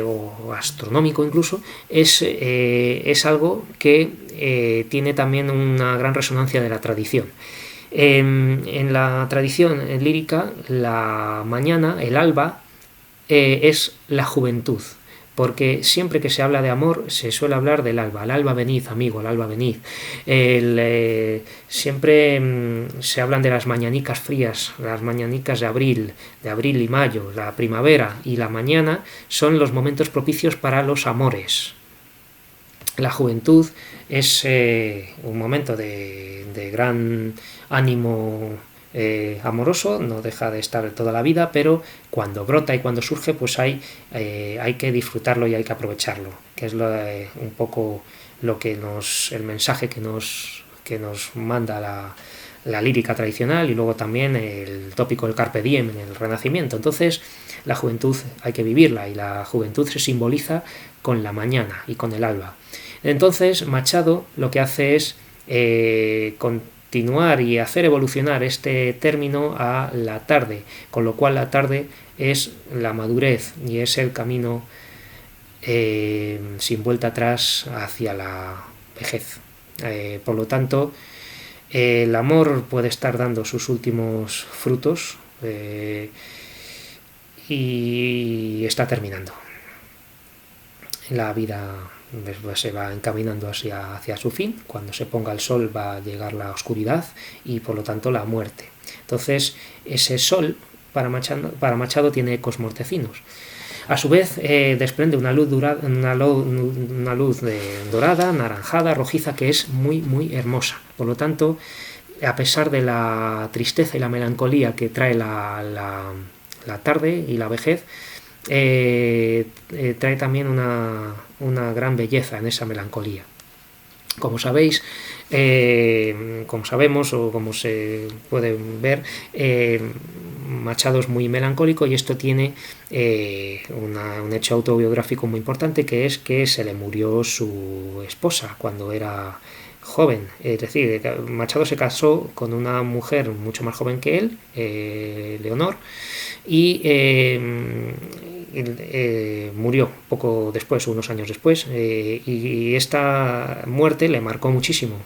o astronómico incluso, es algo que tiene también una gran resonancia de la tradición. En la tradición lírica, la mañana, el alba, es la juventud, porque siempre que se habla de amor se suele hablar del alba. El alba venid, amigo, el alba venid. Siempre se hablan de las mañanicas frías, las mañanicas de abril y mayo, la primavera y la mañana son los momentos propicios para los amores. La juventud es un momento de gran ánimo amoroso, no deja de estar toda la vida, pero cuando brota y cuando surge, pues hay que disfrutarlo y hay que aprovecharlo, que es un poco el mensaje que nos manda la lírica tradicional, y luego también el tópico del carpe diem en el Renacimiento. Entonces, la juventud hay que vivirla, y la juventud se simboliza con la mañana y con el alba. Entonces, Machado lo que hace es continuar y hacer evolucionar este término a la tarde, con lo cual la tarde es la madurez y es el camino sin vuelta atrás hacia la vejez. Por lo tanto, el amor puede estar dando sus últimos frutos, y está terminando. La vida pues, se va encaminando hacia su fin. Cuando se ponga el sol va a llegar la oscuridad y por lo tanto la muerte. Entonces ese sol para Machado tiene ecos mortecinos. A su vez desprende una luz dorada, anaranjada, rojiza, que es muy, muy hermosa. Por lo tanto, a pesar de la tristeza y la melancolía que trae la tarde y la vejez, trae también una gran belleza en esa melancolía. Como sabéis, como sabemos o como se puede ver, Machado es muy melancólico y esto tiene un hecho autobiográfico muy importante, que es que se le murió su esposa cuando era joven. Es decir, Machado se casó con una mujer mucho más joven que él, Leonor, y murió poco después, unos años después, y esta muerte le marcó muchísimo.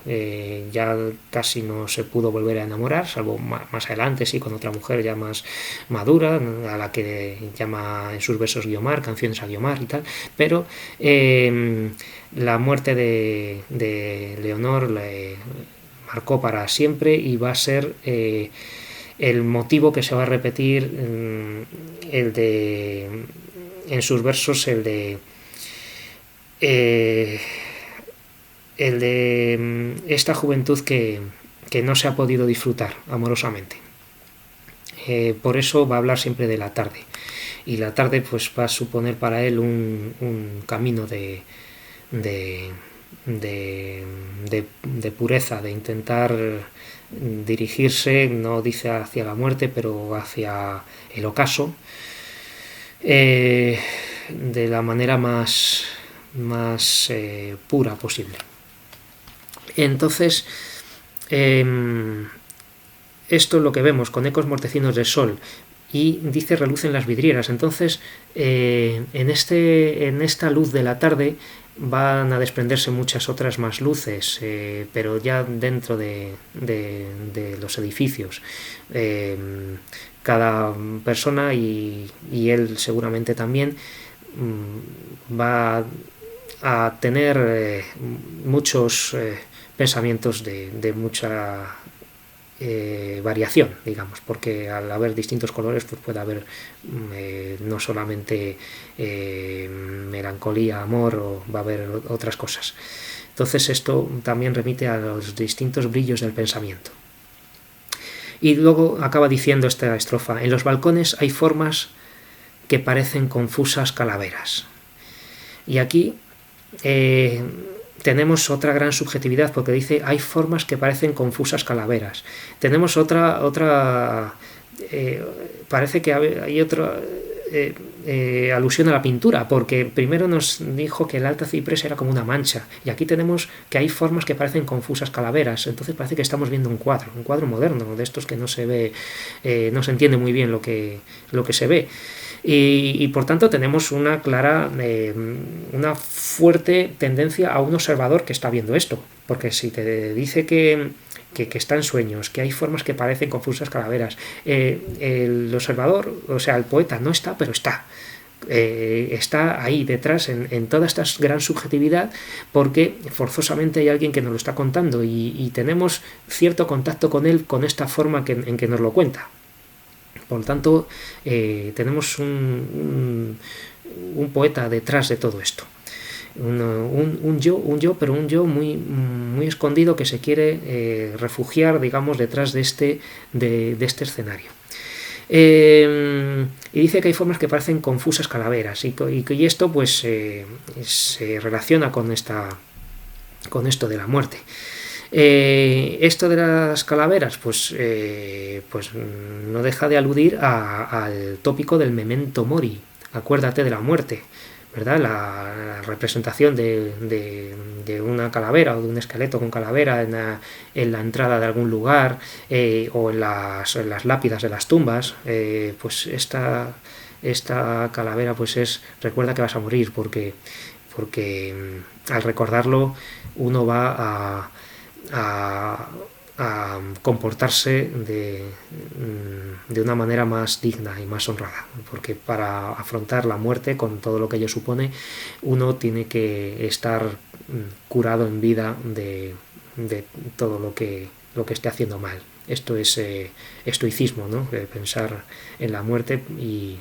Ya casi no se pudo volver a enamorar, salvo más adelante, sí, con otra mujer ya más madura, a la que llama en sus versos Guiomar, canciones a Guiomar y tal, pero la muerte de Leonor le marcó para siempre y va a ser el motivo que se va a repetir, en sus versos, el de esta juventud que no se ha podido disfrutar amorosamente. Por eso va a hablar siempre de la tarde, y la tarde pues va a suponer para él un camino de pureza, de intentar dirigirse, no dice hacia la muerte, pero hacia el ocaso, de la manera más pura posible. Entonces, esto es lo que vemos con ecos mortecinos del sol, y dice relucen las vidrieras. Entonces, en esta luz de la tarde van a desprenderse muchas otras más luces, pero ya dentro de los edificios. Cada persona, y él seguramente también, va a tener muchos pensamientos de mucha variación, digamos, porque al haber distintos colores pues puede haber no solamente melancolía, amor, o va a haber otras cosas. Entonces esto también remite a los distintos brillos del pensamiento. Y luego acaba diciendo esta estrofa: en los balcones hay formas que parecen confusas calaveras. Y aquí tenemos otra gran subjetividad, porque dice hay formas que parecen confusas calaveras. Tenemos otra parece que hay otra alusión a la pintura, porque primero nos dijo que el alta ciprés era como una mancha, y aquí tenemos que hay formas que parecen confusas calaveras. Entonces parece que estamos viendo un cuadro moderno, de estos que no se ve, no se entiende muy bien lo que se ve. Y por tanto tenemos una clara, una fuerte tendencia a un observador que está viendo esto, porque si te dice que está en sueños, que hay formas que parecen confusas calaveras, el observador, o sea, el poeta no está, pero está. Está ahí detrás en toda esta gran subjetividad, porque forzosamente hay alguien que nos lo está contando, y tenemos cierto contacto con él, con esta forma en que nos lo cuenta. Por lo tanto, tenemos un poeta detrás de todo esto. Un yo, pero un yo muy, muy escondido, que se quiere refugiar, digamos, detrás de este escenario. Y dice que hay formas que parecen confusas calaveras, y esto pues se relaciona con esto de la muerte. Esto de las calaveras pues no deja de aludir al tópico del memento mori, acuérdate de la muerte, ¿verdad? La representación de una calavera o de un esqueleto con calavera en la entrada de algún lugar, o en las lápidas de las tumbas, pues esta calavera pues recuerda que vas a morir, porque al recordarlo uno va a a comportarse de una manera más digna y más honrada, porque para afrontar la muerte con todo lo que ello supone, uno tiene que estar curado en vida de todo lo que esté haciendo mal. Esto es estoicismo, ¿no? Pensar en la muerte, y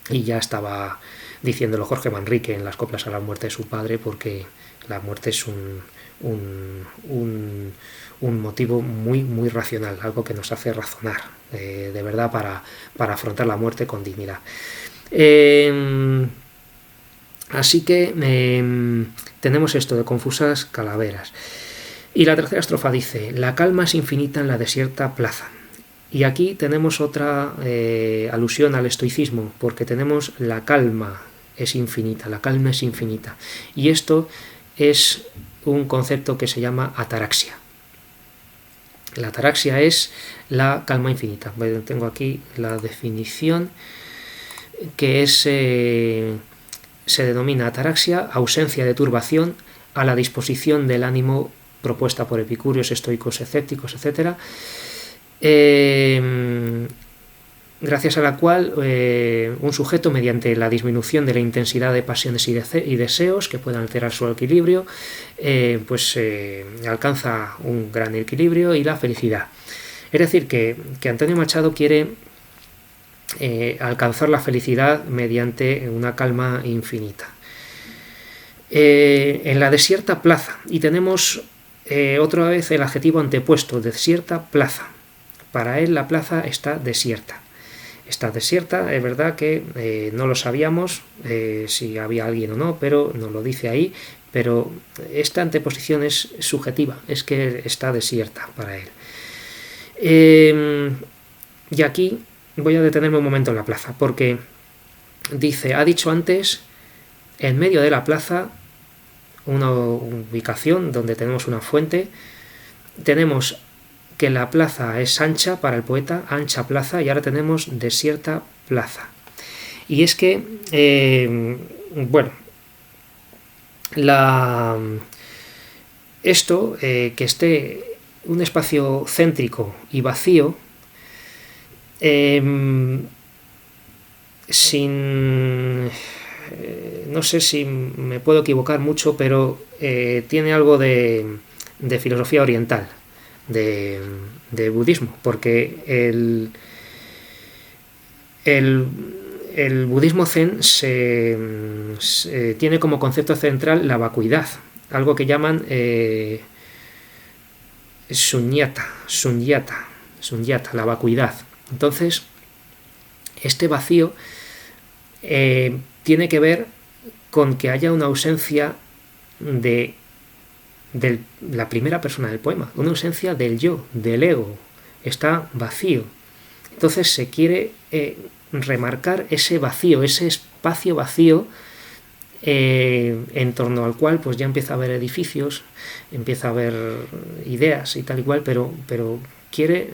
ya estaba diciéndolo Jorge Manrique en las coplas a la muerte de su padre, porque la muerte es un motivo muy, muy racional, algo que nos hace razonar de verdad para afrontar la muerte con dignidad. Así que tenemos esto de confusas calaveras. Y la tercera estrofa dice: la calma es infinita en la desierta plaza. Y aquí tenemos otra alusión al estoicismo, porque tenemos la calma es infinita, la calma es infinita. Y esto es un concepto que se llama ataraxia. La ataraxia es la calma infinita. Bueno, tengo aquí la definición, que es se denomina ataraxia, ausencia de turbación a la disposición del ánimo propuesta por epicúreos, estoicos, escépticos, etc., gracias a la cual un sujeto, mediante la disminución de la intensidad de pasiones y deseos que puedan alterar su equilibrio, alcanza un gran equilibrio y la felicidad. Es decir, que Antonio Machado quiere alcanzar la felicidad mediante una calma infinita. En la desierta plaza, y tenemos otra vez el adjetivo antepuesto, desierta plaza. Para él la plaza está desierta. Está desierta, es verdad que no lo sabíamos si había alguien o no, pero nos lo dice ahí, pero esta anteposición es subjetiva, es que está desierta para él. Y aquí voy a detenerme un momento en la plaza, porque dice, ha dicho antes, en medio de la plaza, una ubicación donde tenemos una fuente, tenemos que la plaza es ancha para el poeta, ancha plaza, y ahora tenemos desierta plaza. Y es que, esto, que esté un espacio céntrico y vacío, no sé si me puedo equivocar mucho, pero tiene algo de filosofía oriental, de budismo, porque el budismo zen tiene como concepto central la vacuidad, algo que llaman sunyata, la vacuidad. Entonces, este vacío tiene que ver con que haya una ausencia de la primera persona del poema, una ausencia del yo, del ego, está vacío. Entonces se quiere remarcar ese vacío, ese espacio vacío en torno al cual pues ya empieza a haber edificios, empieza a haber ideas y tal y cual, pero quiere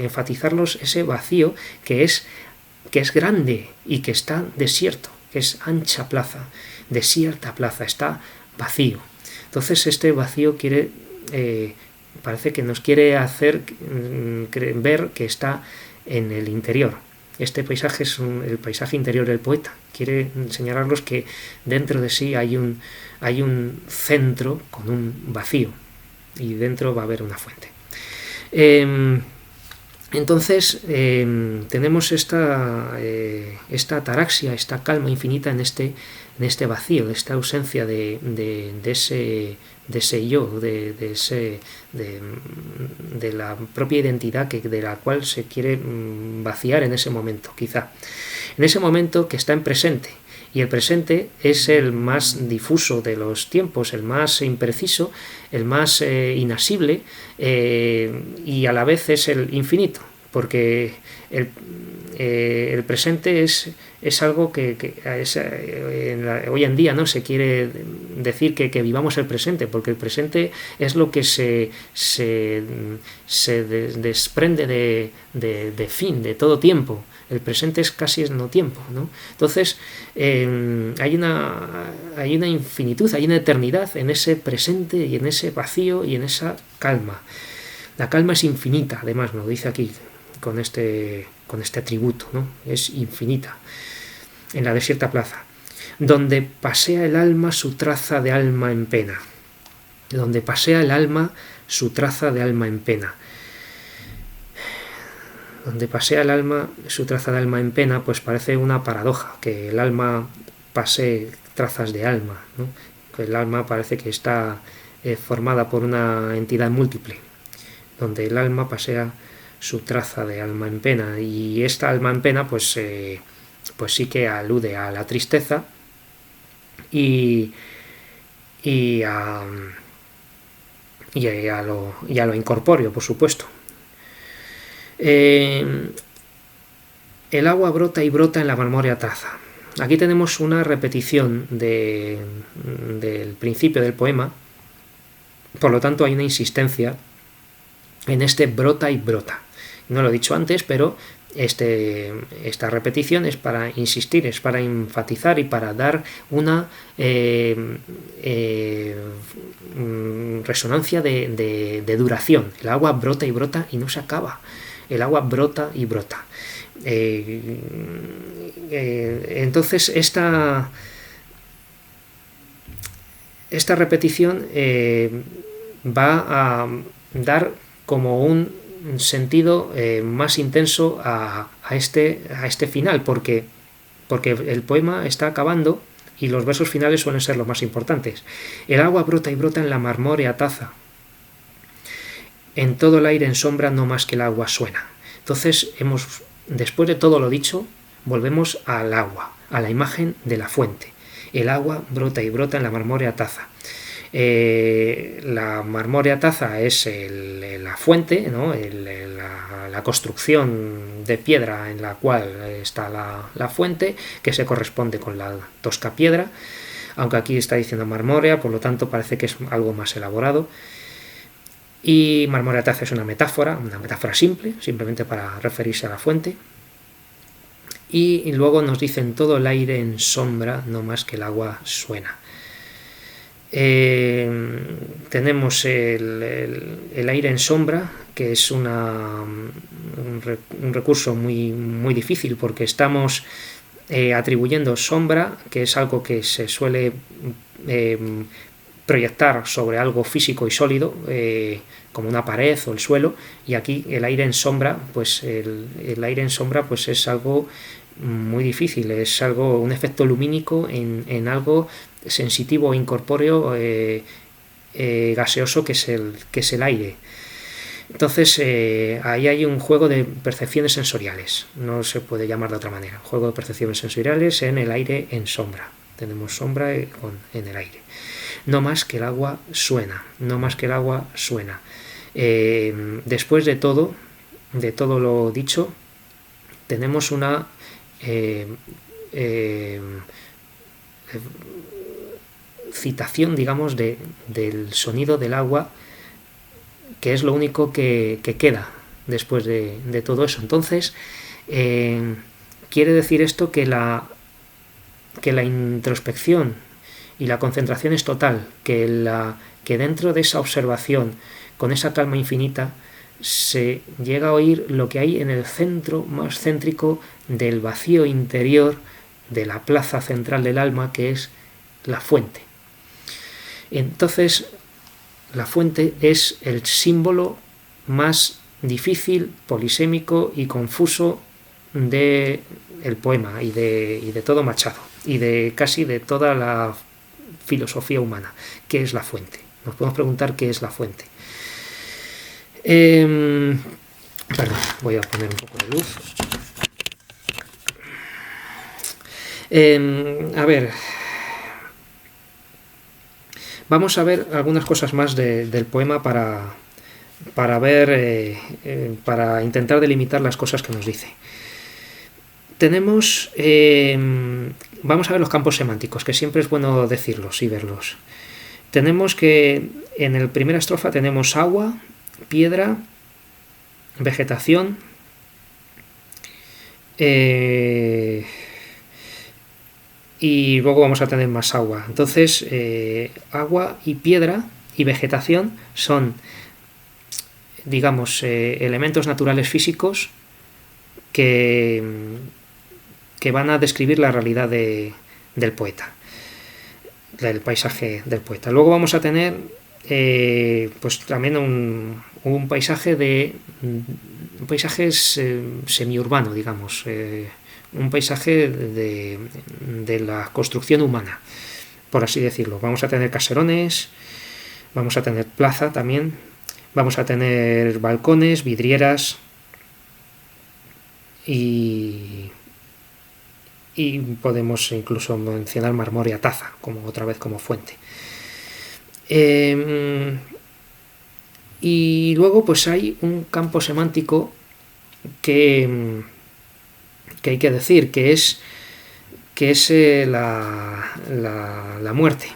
enfatizarlos, ese vacío que es grande y que está desierto, que es ancha plaza, desierta plaza, está vacío. Entonces este vacío parece que nos quiere hacer ver que está en el interior. Este paisaje es el paisaje interior del poeta. Quiere señalarnos que dentro de sí hay un centro con un vacío, y dentro va a haber una fuente. Entonces tenemos esta ataraxia, esta calma infinita en este vacío, de esta ausencia de ese yo, de la propia identidad de la cual se quiere vaciar en ese momento, quizá. En ese momento que está en presente, y el presente es el más difuso de los tiempos, el más impreciso, el más inasible, y a la vez es el infinito, porque el presente es algo que hoy en día no se quiere decir que vivamos el presente, porque el presente es lo que se desprende de fin, de todo tiempo. El presente es casi no tiempo, ¿no? Entonces hay una infinitud, hay una eternidad en ese presente y en ese vacío y en esa calma. La calma es infinita, además me lo dice aquí con este atributo, ¿no? Es infinita. En la desierta plaza, donde pasea el alma su traza de alma en pena. Donde pasea el alma su traza de alma en pena. Donde pasea el alma su traza de alma en pena, pues parece una paradoja, que el alma pasee trazas de alma, ¿no? Que el alma parece que está formada por una entidad múltiple, donde el alma pasea su traza de alma en pena, y esta alma en pena pues sí que alude a la tristeza y a lo incorpóreo, por supuesto. El agua brota y brota en la marmórea taza. Aquí tenemos una repetición del principio del poema, por lo tanto hay una insistencia en este brota y brota. No lo he dicho antes, pero esta repetición es para insistir, es para enfatizar y para dar una resonancia de duración. El agua brota y brota y no se acaba. El agua brota y brota. Entonces esta repetición va a dar como un sentido más intenso a este final, porque el poema está acabando y los versos finales suelen ser los más importantes. El agua brota y brota en la marmórea taza, en todo el aire en sombra no más que el agua suena. Entonces después de todo lo dicho, volvemos al agua, a la imagen de la fuente. El agua brota y brota en la marmórea taza. La marmórea taza es la fuente, ¿no? La construcción de piedra en la cual está la fuente, que se corresponde con la tosca piedra, aunque aquí está diciendo marmórea, por lo tanto parece que es algo más elaborado. Y marmórea taza es una metáfora simple, simplemente para referirse a la fuente. Y luego nos dicen todo el aire en sombra, no más que el agua suena. Tenemos el aire en sombra, que es un recurso muy, muy difícil, porque estamos atribuyendo sombra, que es algo que se suele proyectar sobre algo físico y sólido, como una pared o el suelo, y aquí el aire en sombra, pues el aire en sombra pues es algo muy difícil, es un efecto lumínico en algo sensitivo e incorpóreo, gaseoso, que es el aire. Entonces ahí hay un juego de percepciones sensoriales, no se puede llamar de otra manera, un juego de percepciones sensoriales en el aire en sombra. Tenemos sombra en el aire. No más que el agua suena, no más que el agua suena. Después de todo lo dicho, tenemos una citación, digamos, del sonido del agua, que es lo único que queda después de todo eso. Entonces, quiere decir esto que la introspección y la concentración es total, que dentro de esa observación, con esa calma infinita, se llega a oír lo que hay en el centro más céntrico del vacío interior de la plaza central del alma, que es la fuente. Entonces, la fuente es el símbolo más difícil, polisémico y confuso del poema y de todo Machado, y de casi de toda la filosofía humana. ¿Qué es la fuente? Nos podemos preguntar qué es la fuente. Perdón, voy a poner un poco de luz. A ver, vamos a ver algunas cosas más del poema para ver, para intentar delimitar las cosas que nos dice. Tenemos, vamos a ver los campos semánticos, que siempre es bueno decirlos y verlos. Tenemos que en la primera estrofa tenemos agua, piedra, vegetación, y luego vamos a tener más agua. Entonces, agua y piedra y vegetación son digamos, elementos naturales físicos que van a describir la realidad del poeta, del paisaje del poeta. Luego vamos a tener pues también un paisaje un paisaje semiurbano, digamos, un paisaje de la construcción humana, por así decirlo. Vamos a tener caserones, vamos a tener plaza también, vamos a tener balcones, vidrieras y podemos incluso mencionar marmórea taza, como otra vez como fuente. Y luego pues hay un campo semántico que hay que decir, que es la muerte.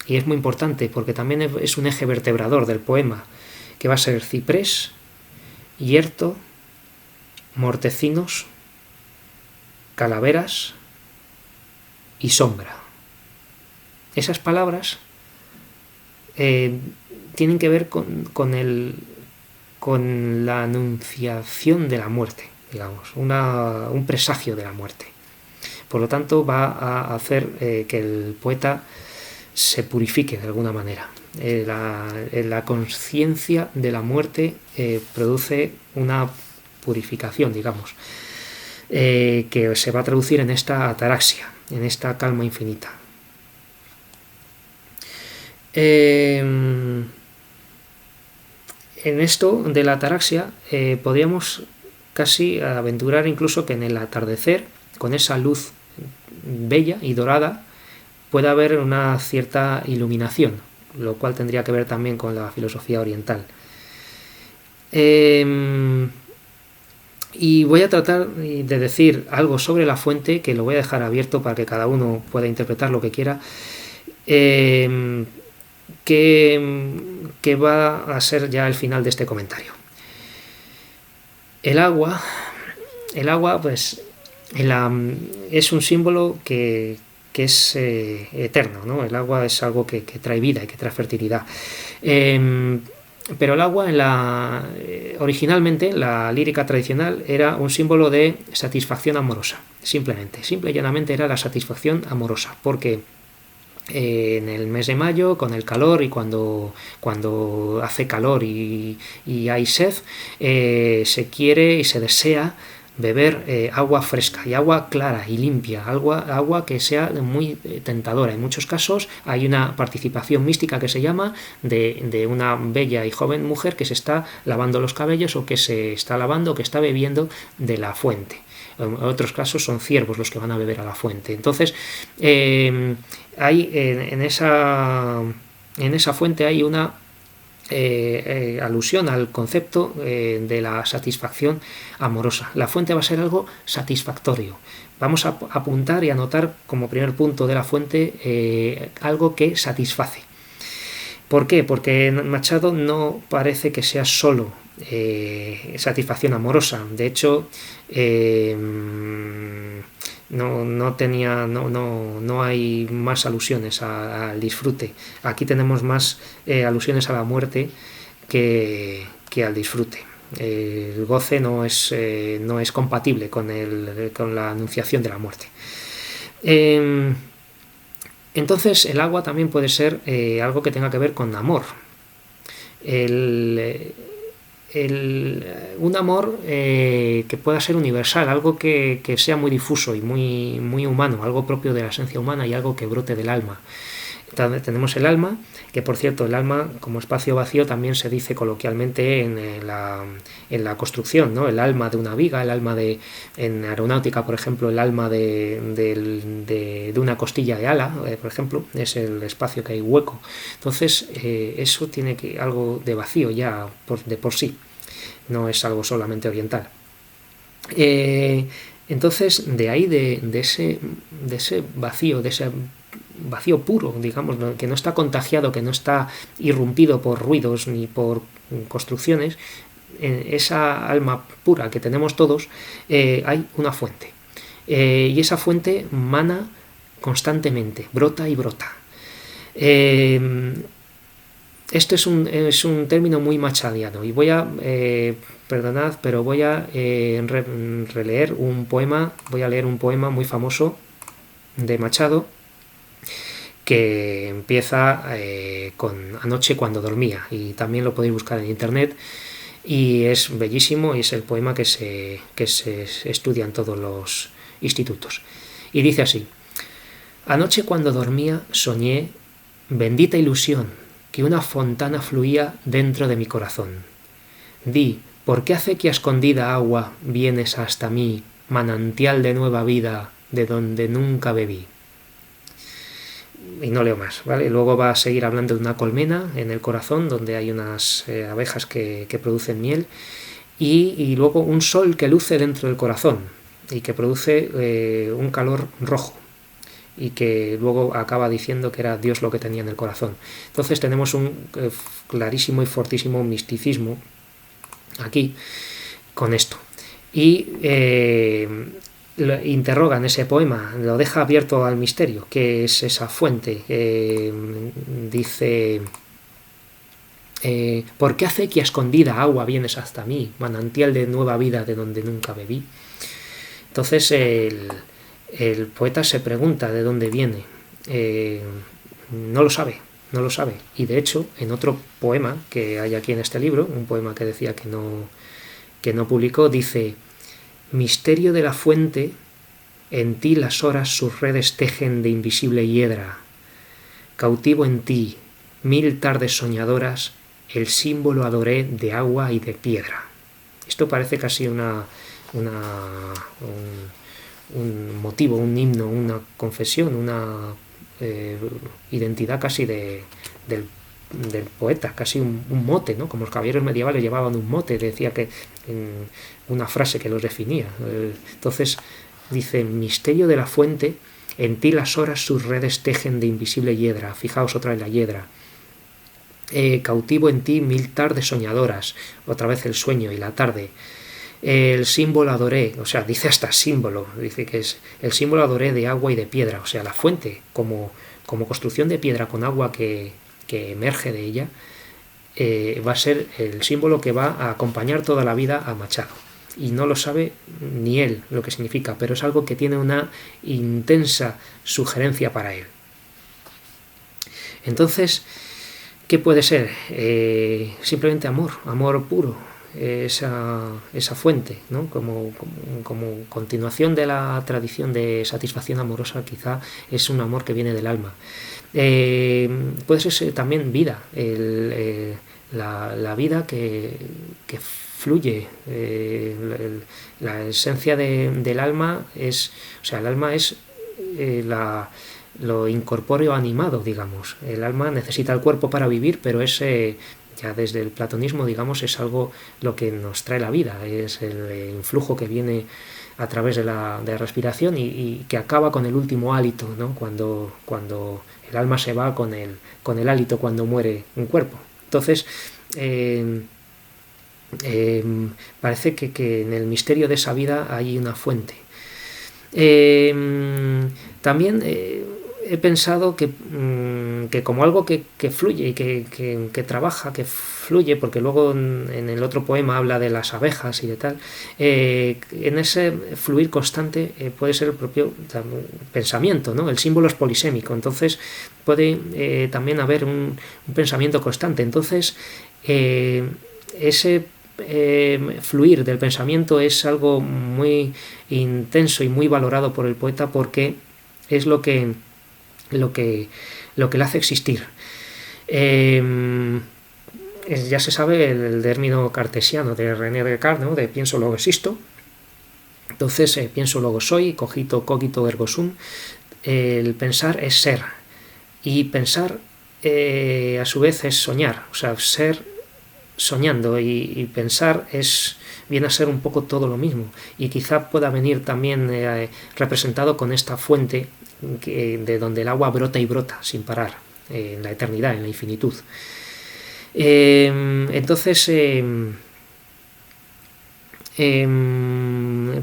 Y es muy importante porque también es un eje vertebrador del poema, que va a ser ciprés, hierto, mortecinos, calaveras y sombra. Esas palabras tienen que ver con la anunciación de la muerte, digamos, un presagio de la muerte. Por lo tanto, va a hacer que el poeta se purifique de alguna manera. La conciencia de la muerte produce una purificación, digamos, que se va a traducir en esta ataraxia, en esta calma infinita. En esto de la ataraxia podríamos casi aventurar incluso que en el atardecer, con esa luz bella y dorada, puede haber una cierta iluminación, lo cual tendría que ver también con la filosofía oriental. Y voy a tratar de decir algo sobre la fuente, que lo voy a dejar abierto para que cada uno pueda interpretar lo que quiera, que va a ser ya el final de este comentario. El agua pues es un símbolo que es eterno, ¿no? El agua es algo que trae vida y que trae fertilidad. Pero el agua originalmente, la lírica tradicional, era un símbolo de satisfacción amorosa, simple y llanamente era la satisfacción amorosa, porque en el mes de mayo, con el calor y cuando hace calor y hay sed, se quiere y se desea beber agua fresca y agua clara y limpia, agua que sea muy tentadora. En muchos casos hay una participación mística que se llama de una bella y joven mujer que se está lavando los cabellos o que se está lavando o que está bebiendo de la fuente. En otros casos son ciervos los que van a beber a la fuente. Entonces hay en esa fuente hay una alusión al concepto de la satisfacción amorosa. La fuente va a ser algo satisfactorio. Vamos a apuntar y anotar como primer punto de la fuente algo que satisface. ¿Por qué? Porque Machado no parece que sea solo satisfacción amorosa. De hecho, no hay más alusiones al disfrute. Aquí tenemos más alusiones a la muerte que al disfrute. El goce no es compatible con la anunciación de la muerte. Entonces el agua también puede ser algo que tenga que ver con amor. Un amor que pueda ser universal, algo que sea muy difuso y muy humano, algo propio de la esencia humana y algo que brote del alma. Tenemos el alma, que por cierto el alma como espacio vacío también se dice coloquialmente en la construcción, ¿no? El alma de una viga, el alma en aeronáutica, por ejemplo, el alma de una costilla de ala, por ejemplo, es el espacio que hay hueco. Entonces eso tiene algo de vacío ya de por sí, no es algo solamente oriental. Entonces de ahí de ese vacío, de ese vacío puro, digamos, que no está contagiado, que no está irrumpido por ruidos ni por construcciones, esa alma pura que tenemos todos, hay una fuente. Y esa fuente mana constantemente, brota y brota. Este es un término muy machadiano y voy a, perdonad, pero voy a releer un poema, voy a leer un poema muy famoso de Machado que empieza con Anoche cuando dormía, y también lo podéis buscar en internet y es bellísimo y es el poema que se estudia en todos los institutos. Y dice así: Anoche cuando dormía soñé, bendita ilusión, que una fontana fluía dentro de mi corazón. Di, ¿por qué acequia escondida agua vienes hasta mí, manantial de nueva vida, de donde nunca bebí? Y no leo más, ¿vale? Luego va a seguir hablando de una colmena en el corazón, donde hay unas abejas que producen miel, y luego un sol que luce dentro del corazón y que produce un calor rojo, y que luego acaba diciendo que era Dios lo que tenía en el corazón. Entonces tenemos un clarísimo y fortísimo misticismo aquí con esto. Y interroga en ese poema, lo deja abierto al misterio, que es esa fuente. Dice: ¿por qué acequia escondida agua vienes hasta mí, manantial de nueva vida de donde nunca bebí? Entonces el poeta se pregunta de dónde viene. No lo sabe, no lo sabe. Y de hecho, en otro poema que hay aquí en este libro, un poema que decía que no publicó, dice: misterio de la fuente, en ti las horas sus redes tejen de invisible hiedra. Cautivo en ti, mil tardes soñadoras, el símbolo adoré de agua y de piedra. Esto parece casi un motivo, un himno, una confesión, una identidad casi del poeta, casi un mote, ¿no? Como los caballeros medievales llevaban un mote, decía que una frase que los definía. Entonces dice: misterio de la fuente, en ti las horas sus redes tejen de invisible hiedra. Fijaos otra vez la hiedra. Cautivo en ti mil tardes soñadoras, otra vez el sueño y la tarde. El símbolo adoré, o sea, dice hasta símbolo, dice que es el símbolo adoré de agua y de piedra, o sea, la fuente como construcción de piedra con agua que emerge de ella, va a ser el símbolo que va a acompañar toda la vida a Machado. Y no lo sabe ni él lo que significa, pero es algo que tiene una intensa sugerencia para él. Entonces, ¿qué puede ser? Simplemente amor puro, esa fuente, ¿no? Como continuación de la tradición de satisfacción amorosa, quizá es un amor que viene del alma. Puede ser también vida, la vida que fluye, la esencia del alma es, o sea, el alma es lo incorpóreo animado, digamos. El alma necesita el cuerpo para vivir, pero es ya desde el platonismo, digamos, es algo lo que nos trae la vida, es el influjo que viene a través de la respiración y que acaba con el último hálito, ¿no? Cuando el alma se va con el hálito, cuando muere un cuerpo. Entonces, parece que en el misterio de esa vida hay una fuente. También he pensado que como algo que fluye y que trabaja, que fluye, porque luego en el otro poema habla de las abejas y de tal, en ese fluir constante puede ser el propio pensamiento, ¿no? El símbolo es polisémico, entonces puede también haber un pensamiento constante. Entonces, ese fluir del pensamiento es algo muy intenso y muy valorado por el poeta, porque es lo que le hace existir. Ya se sabe el término cartesiano de René Descartes, ¿no? De pienso luego existo. Entonces, pienso luego soy, cogito ergo sum. El pensar es ser, y pensar a su vez es soñar, o sea, ser soñando y pensar viene a ser un poco todo lo mismo, y quizá pueda venir también representado con esta fuente de donde el agua brota y brota sin parar, en la eternidad, en la infinitud. Entonces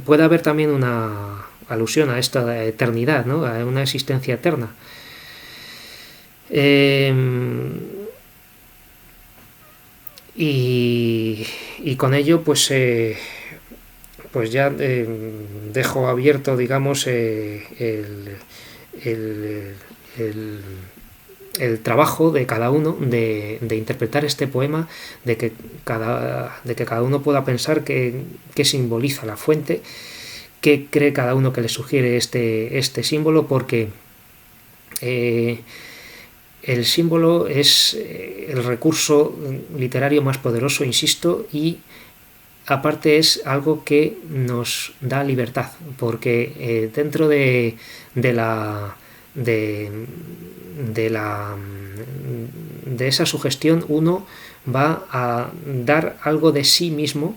puede haber también una alusión a esta eternidad, ¿no? A una existencia eterna. Y con ello pues ya dejo abierto, digamos, el, el, el trabajo de cada uno de interpretar este poema, de que cada uno pueda pensar qué simboliza la fuente, qué cree cada uno que le sugiere este símbolo, porque el símbolo es el recurso literario más poderoso, insisto, y aparte es algo que nos da libertad, porque dentro de la de esa sugestión uno va a dar algo de sí mismo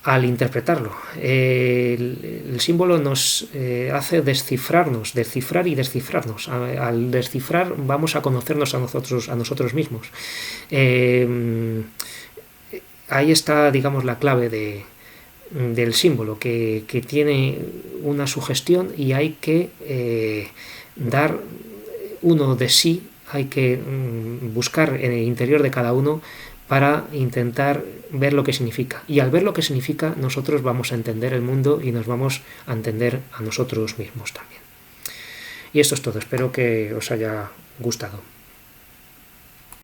al interpretarlo. El símbolo nos hace descifrar y descifrarnos. Al descifrar vamos a conocernos a nosotros mismos. Ahí está, digamos, la clave del símbolo, que tiene una sugestión y hay que dar uno de sí, hay que buscar en el interior de cada uno para intentar ver lo que significa. Y al ver lo que significa, nosotros vamos a entender el mundo y nos vamos a entender a nosotros mismos también. Y esto es todo, espero que os haya gustado.